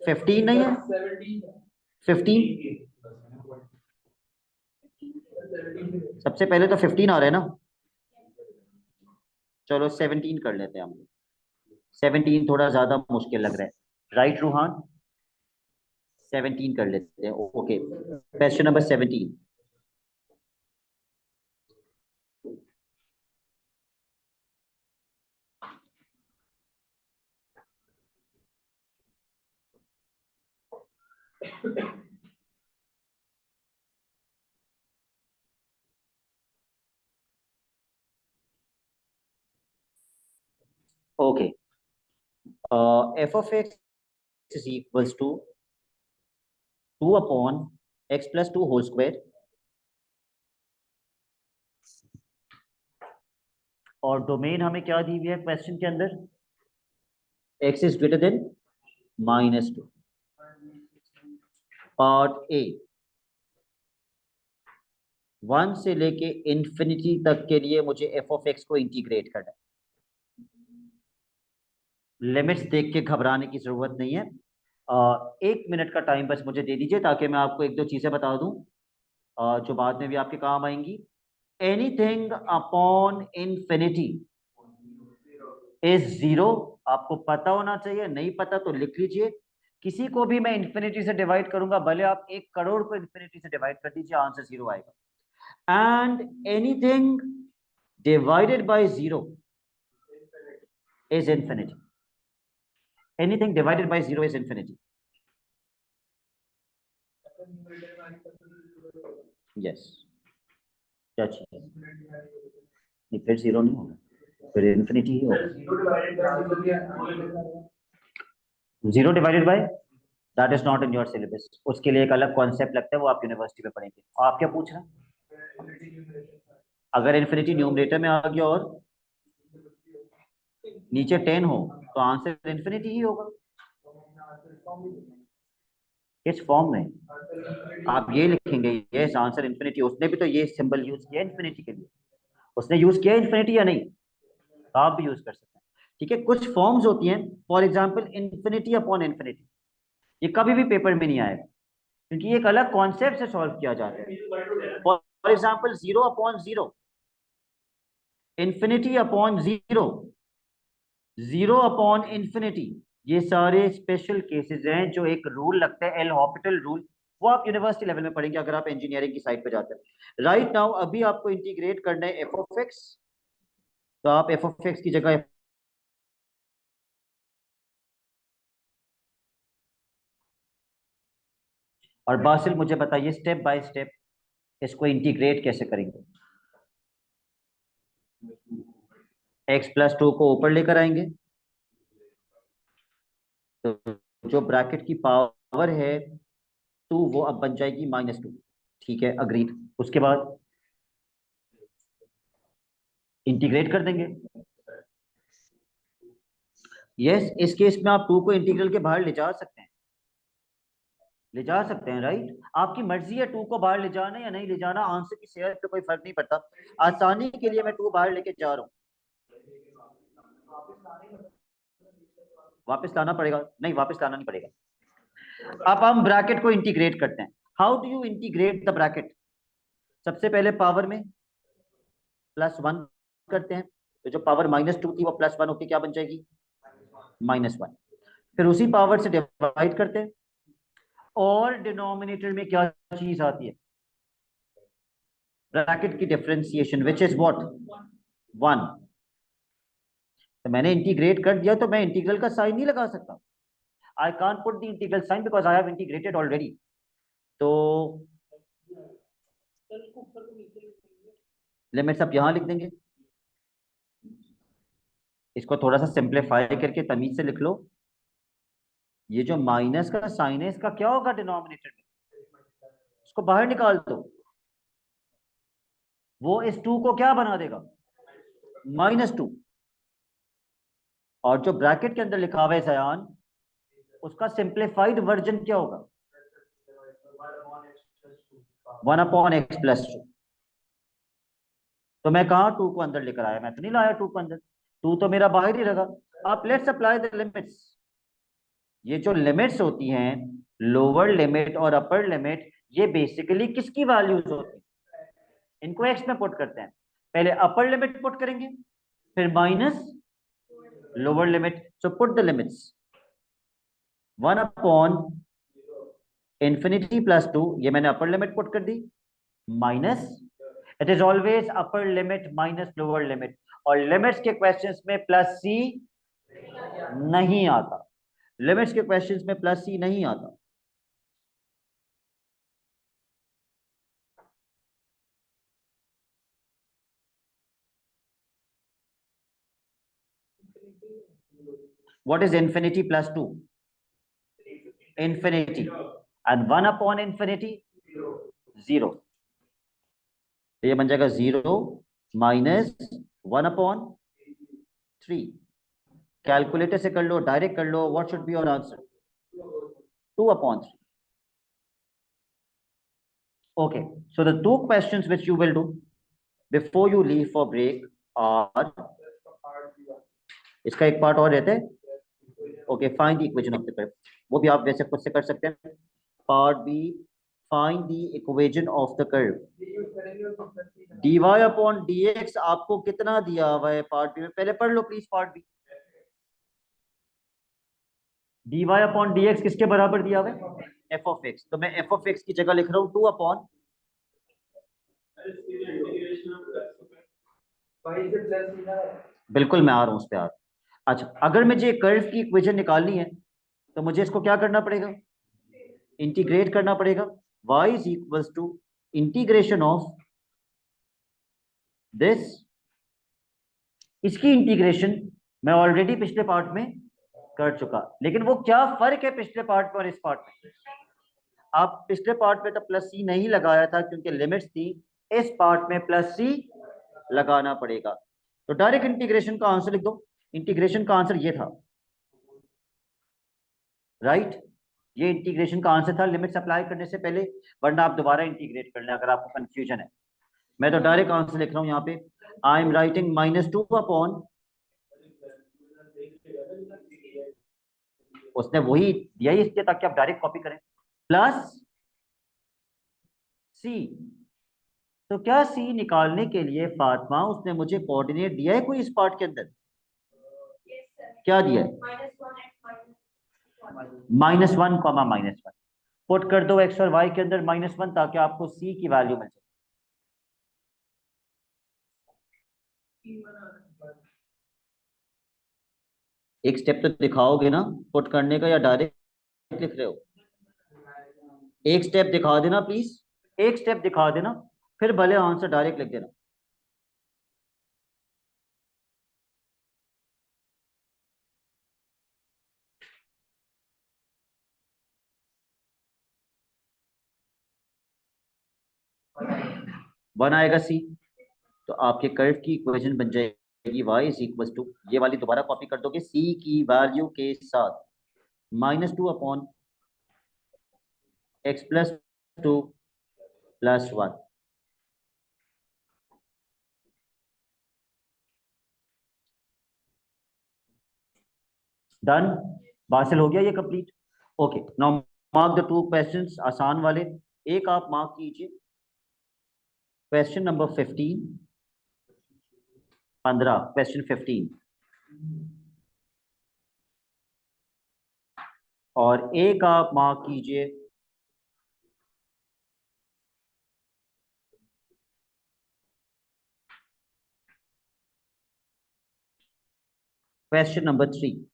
15 नहीं है, 15 सबसे पहले तो 15 आ रहा है ना, चलो 17 कर लेते हैं हम। 17 थोड़ा ज्यादा मुश्किल लग रहा है, राइट रूहान? 17 कर लेते हैं। Okay, question number 17। Okay, f of x is equals to 2 upon x plus 2 whole square, और डोमेन हमें क्या दी हुई है क्वेश्चन के अंदर? X is greater than -2। Part A, 1 से लेके इंफिनिटी तक के लिए मुझे एफ ऑफ एक्स को इंटीग्रेट करना है। लिमिट्स देख के घबराने की जरूरत नहीं है। 1 मिनट का टाइम बस मुझे दे दीजिए ताकि मैं आपको एक दो चीजें बता दूं जो बाद में भी आपके काम आएंगी। Anything upon infinity is zero, आपको पता होना चाहिए, नहीं पता तो लिख लीजिए। किसी को भी मैं इंफिनिटी से डिवाइड करूंगा, भले आप 1 करोड़ को इंफिनिटी से डिवाइड कर दीजिए, आंसर जीरो आएगा। And anything divided by zero is infinity. Anything divided by zero is infinity. Yes. क्या चीज? नहीं, फिर जीरो नहीं होगा, फिर इन्फिनिटी ही होगा। Zero divided by, that is not in your syllabus, उसके लिए एक अलग कॉन्सेप्ट लगता है, वो आप यूनिवर्सिटी में पढ़ेंगे। आप क्या पूछ रहे हैं? अगर इन्फिनिटी न्यूमरेटर में आ गया और नीचे 10 हो तो आंसर इन्फिनिटी ही होगा। किस फॉर्म में आप ये लिखेंगे? Yes, answer infinity. उसने भी तो ये सिंबल यूज किया इन्फिनिटी के लिए, उसने यूज किया इन्फिनिटी या नहीं? तो आप भी यूज कर सकते हैं। ठीक है, कुछ फॉर्म्स होती हैं, for example infinity upon infinity, ये कभी भी पेपर में नहीं आएगा क्योंकि ये एक अलग कॉन्सेप्ट से सॉल्व किया जाता है। For example zero upon zero, infinity upon zero, zero upon infinity, ये सारे स्पेशल केसेस हैं जो एक रूल लगता है, एल हॉपिटल रूल, वो आप यूनिवर्सिटी लेवल में पढ़ेंगे अगर आप इंजीनियरिंग की साइड पे जाते हैं। राइट नाउ अभी आपको इंटीग्रेट करना है एफ ऑफ एक्स, तो आप एफ ऑफ एक्स की जगह और बासिल मुझे बताइए स्टेप बाय स्टेप इसको इंटीग्रेट कैसे करेंगे। एक्स प्लस 2 को ऊपर लेकर आएंगे, तो जो ब्रैकेट की पावर है 2 वो अब बन जाएगी -2। ठीक है, अग्रीड। उसके बाद इंटीग्रेट कर देंगे। यस, इस केस में आप 2 को इंटीग्रल के बाहर ले जा सकते हैं, ले जा सकते हैं, राइट? आपकी मर्जी है 2 को बाहर ले जाना या नहीं ले जाना, आंसर की सेहत पे कोई फर्क नहीं पड़ता। आसानी के लिए मैं 2 बाहर लेके जा रहा हूँ। वापस लाना पड़ेगा? नहीं, वापस लाना नहीं पड़ेगा। अब हम ब्रैकेट को इंटीग्रेट करते हैं। How do you integrate the bracket? सबसे पहले पावर में +1 करते हैं, तो जो पावर -2 थी वो +1 होकर क्या बन जाएगी? -1। फिर उसी पावर से डिवाइड करते हैं, और डिनोमिनेटर में क्या चीज आती है? ब्रैकेट की डिफरेंशिएशन, विच इज व्हाट? 1। तो मैंने इंटीग्रेट कर दिया, तो मैं इंटीग्रल का साइन नहीं लगा सकता। I can't put the integral sign because I have integrated already. तो लिमिट्स आप यहां लिख देंगे, इसको थोड़ा सा सिंप्लीफाई करके तमीज से लिख लो। ये जो माइनस का साइन है इसका क्या होगा डिनोमिनेटर में, उसको बाहर निकाल दो, वो इस 2 को क्या बना देगा, -2। और जो ब्रैकेट के अंदर लिखा हुआ है सयान, उसका सिंप्लीफाइड वर्जन क्या होगा, 1/x+2। तो मैं कहा 2 को अंदर लेकर आया, मैं तो नहीं लाया 2 को अंदर, 2 तो मेरा बाहर ही रहेगा। आप लेट्स अप्लाई द लिमिट्स। ये जो लिमिट्स होती हैं, लोअर लिमिट और अपर लिमिट, ये बेसिकली किसकी वैल्यूज होती हैं, इनको एक्स में पुट करते हैं। पहले अपर लिमिट पुट करेंगे, फिर minus lower limit. So put the limits, 1/∞+2, ये मैंने अपर लिमिट पुट कर दी, minus, it is always upper limit minus lower limit, और लिमिट्स के क्वेश्चंस में प्लस सी नहीं आता, लिमिट्स के क्वेश्चंस में प्लस सी नहीं आता। What is infinity plus 2? Infinity. And 1/∞? 0। ये बन जाएगा 0 माइनस 1/3। कैलकुलेटर से कर लो, डायरेक्ट कर लो, what should be your answer, 2/3। Okay, so the two questions which you will do before you leave for break are, इसका एक पार्ट और रहता है, okay, find the equation of the curve, वो भी आप वैसे खुद से कर सकते हैं। Part B, find the equation of the curve. dy/dx आपको कितना दिया हुआ है पार्ट बी में, पहले पढ़ लो प्लीज पार्ट बी। dy/dx किसके बराबर दिया हुआ है, f(x), तो मैं f(x) की जगह लिख रहा हूँ 2/, बिल्कुल मैं आ रहा हूँ उस पर, आ रहा हूँ। अच्छा, अगर मुझे कर्व की इक्वेशन निकालनी है तो मुझे इसको क्या करना पड़ेगा, इंटीग्रेट करना पड़ेगा। y is equals to integration of this, इसकी इंटीग्रेशन मैं ऑलरेडी पिछले पार्ट में कर चुका, लेकिन वो क्या फर्क है पिछले पार्ट में और इस पार्ट में, आप पिछले पार्ट में तो प्लस सी नहीं लगाया था क्योंकि लिमिट्स थी, इस पार्ट में प्लस सी लगाना पड़ेगा। तो डायरेक्ट इंटीग्रेशन का आंसर लिख दो, इंटीग्रेशन का आंसर ये था, राइट, ये इंटीग्रेशन का आंसर था लिमिट्स अप्लाई करने से पहले, वरना आप दोबारा इंटीग्रेट कर लें अगर आपको कंफ्यूजन है। मैं तो डायरेक्ट आंसर लिख रहा हूं यहाँ पे, आई एम राइटिंग -2/, उसने वही दिया ही इसलिए ताकि आप डायरेक्ट कॉपी करें, प्लस सी। तो क्या सी निकालने के लिए फातिमा उसने मुझे कोऑर्डिनेट दिया है कोई इस पार्ट के अंदर, क्या दिया है, -1, पुट कर दो एक्स और वाई के अंदर -1 ताकि आपको सी की वैल्यू मिल जाए। एक स्टेप तो दिखाओगे ना पुट करने का, या डायरेक्ट लिख रहे हो, एक स्टेप दिखा देना प्लीज, एक स्टेप दिखा देना, फिर भले आंसर डायरेक्ट लिख देना। वन आएगा सी, तो आपके कर्व की इक्वेशन बन जाएगी y इज इक्वल टू, ये वाली दोबारा कॉपी कर दोगे c की वैल्यू के साथ, -2/x+2+1। डन, हासिल हो गया ये complete. Okay, now mark the two questions, आसान वाले। एक आप मार्क कीजिए क्वेश्चन नंबर 15, 15, क्वेश्चन 15, और एक आप मार्क कीजिए question number 3,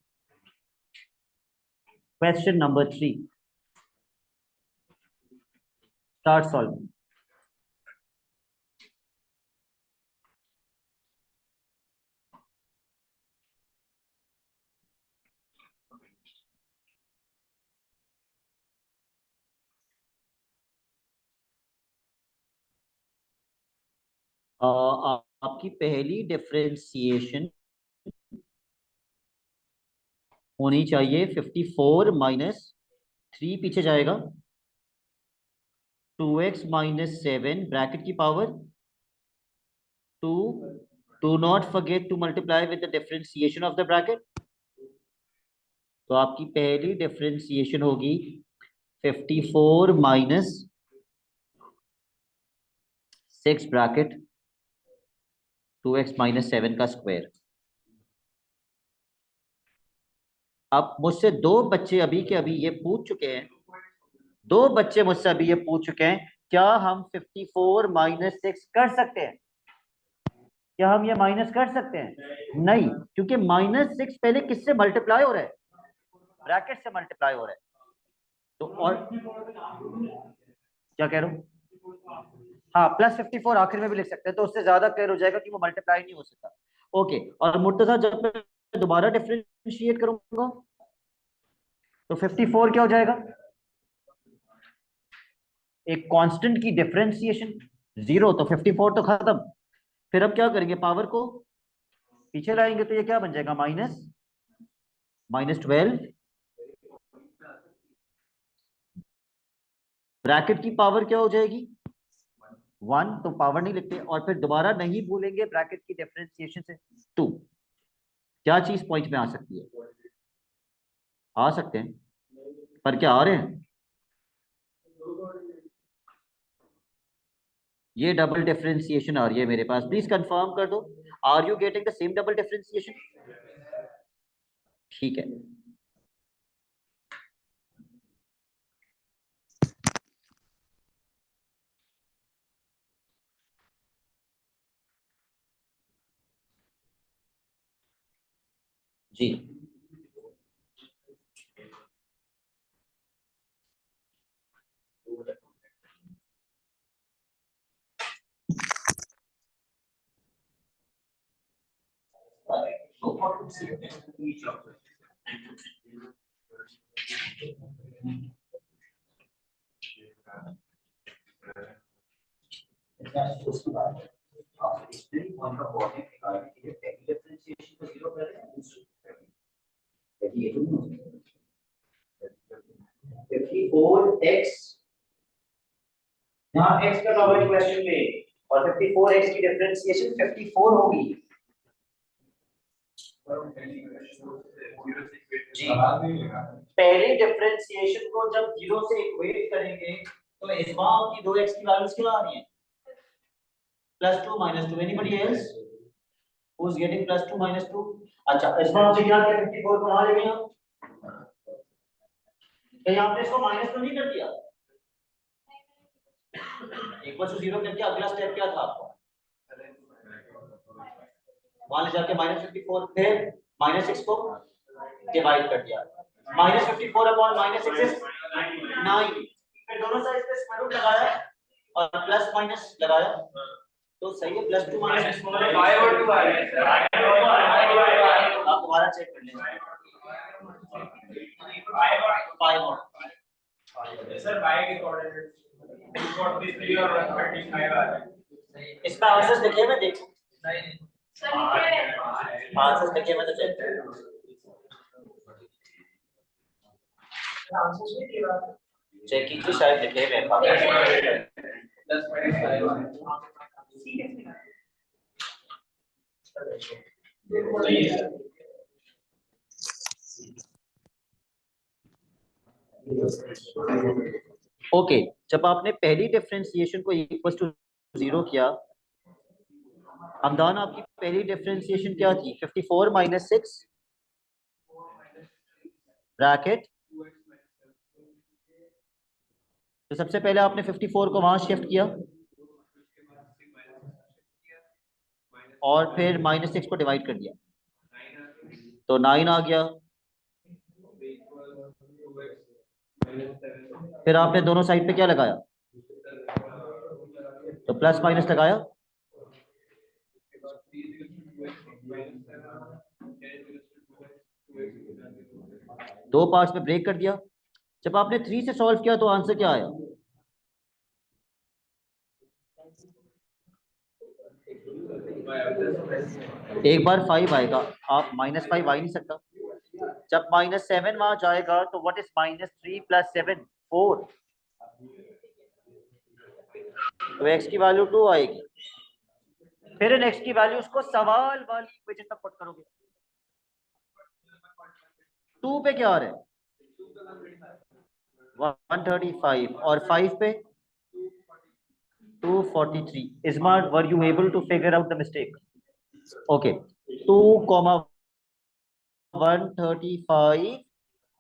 question number 3, start solving. आपकी पहली डिफरेंशिएशन होनी चाहिए 54 माइनस 3 पीछे जाएगा 2x माइनस 7 ब्रैकेट की power 2 do not forget to multiply with the differentiation of the bracket. तो आपकी पहली डिफरेंशिएशन होगी 54 माइनस 6 ब्रैकेट 2x माइनस 7 का स्क्वायर। अब मुझसे दो बच्चे अभी के अभी ये पूछ चुके हैं, दो बच्चे मुझसे अभी ये पूछ चुके हैं क्या हम 54 माइनस 6 कर सकते हैं, क्या हम ये माइनस कर सकते हैं? नहीं, क्योंकि -6 पहले किससे मल्टीप्लाई हो रहा है? ब्रैकेट से मल्टीप्लाई हो रहा है। तो और क्या कह रहा हूं? हाँ, +54 आखिर में भी लिख सकते हैं, तो उससे ज्यादा क्लियर हो जाएगा कि वो मल्टीप्लाई नहीं हो सकता। ओके, और मुर्तजा जब मैं दोबारा डिफरेंशिएट करूंगा तो 54 क्या हो जाएगा? एक कांस्टेंट की डिफरेंशिएशन 0, तो 54 तो खत्म। फिर अब क्या करेंगे, पावर को पीछे लाएंगे, तो ये क्या बन जाएगा? -12 ब्रैकेट की पावर क्या हो जाएगी? 1, तो पावर नहीं लिखते, और फिर दोबारा नहीं भूलेंगे ब्रैकेट की डिफरेंशिएशन से 2। क्या चीज पॉइंट में आ सकती है? आ सकते हैं, पर क्या आ रहे हैं? ये डबल डिफरेंशिएशन आ रही है मेरे पास, प्लीज कंफर्म कर दो। Are you getting the same double differentiation? ठीक है। जी, यहाँ x का पावर क्वेश्चन में, और 54x की डिफरेंशिएशन 54 होगी। जी, पहली डिफरेंशिएशन को जब 0 से इक्वेट करेंगे तो इस बार की 2x की वैल्यूज क्या आ रही हैं? +2 -2। Anybody else who is getting +2 -2? अच्छा, इस बार से क्या किया? 54 को वहां ले गए हम, कहीं आपने इसको माइनस तो नहीं कर दिया? इक्वल टू 0 करके अगला स्टेप क्या था आपका? वहां ले जाके -54, फिर -6 को डिवाइड कर दिया। -54 अपॉन -6 इज 9। फिर दोनों साइड पे स्क्वायर रूट लगाया और प्लस माइनस लगाया, तो सही है। +2 -6 आप दोबारा चेक कर लेंगे। 5 सर, बाय के कोऑर्डिनेट 43 और 135 आ रहा है। इसका आंसर देखिए, मैं देखूं आंसर देखिए, मैं तो चेक कर रहा हूं। चेक कीजिए, शायद लिखे मेरे पास। ओके, जब आपने पहली डिफरेंशिएशन को इक्वल टू 0 किया, हमदान आपकी पहली डिफरेंशिएशन क्या थी? 54 माइनस 6 ब्रैकेट, तो सबसे पहले आपने 54 को वहां शिफ्ट किया और फिर -6 को डिवाइड कर दिया, तो 9 आ गया। फिर आपने दोनों साइड पे क्या लगाया? तो प्लस माइनस लगाया, दो पार्ट्स में ब्रेक कर दिया। जब आपने 3 से सॉल्व किया तो आंसर क्या आया? एक बार 5 आएगा, आप -5 आ ही नहीं सकता। जब -7 वहां जाएगा तो व्हाट इज -3 + 7? 4। तो x की वैल्यू 2 आएगी। फिर इन x की वैल्यू उसको सवाल वाली इक्वेशन में पुट करोगे। 2 पे क्या आ रहा है? 135 और 5 पे 243। Ismar, were you able to figure out the mistake? Okay, 2,135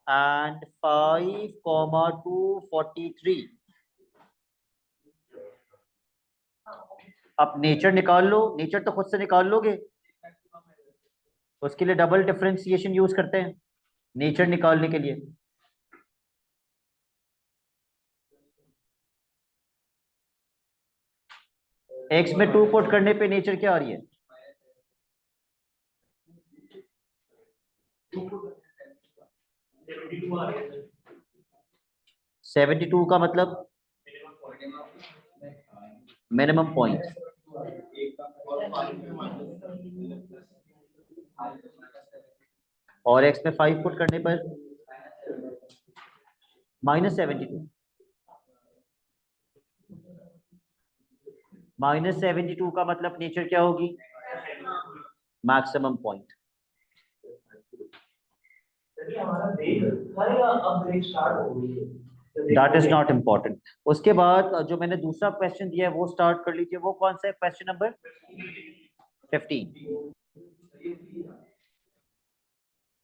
and 5,243। अब नेचर निकाल लो, नेचर तो खुद से निकाल लोगे, उसके लिए डबल डिफरेंशिएशन यूज करते हैं नेचर निकालने के लिए। x में 2 पुट करने पे नेचर क्या आ रही है? 72 का मतलब मिनिमम पॉइंट। और x में 5 पुट करने पर -72। -72 का मतलब नेचर क्या होगी? Maximum point. That is not important. उसके बाद जो मैंने दूसरा क्वेश्चन दिया है वो स्टार्ट कर लीजिए। वो कौन सा है? Question number 15।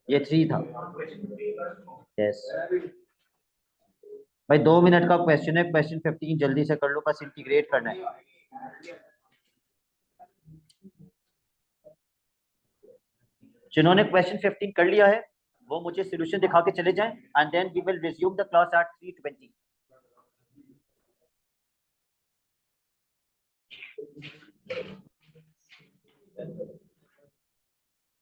ये 3 था। यस भाई, 2 मिनट का क्वेश्चन है। क्वेश्चन 15 जल्दी से कर लो, बस इंटीग्रेट करना है। जिन्होंने क्वेश्चन 15 कर लिया है वो मुझे सॉल्यूशन दिखा के चले जाएं, and then we will resume the class at 3:20।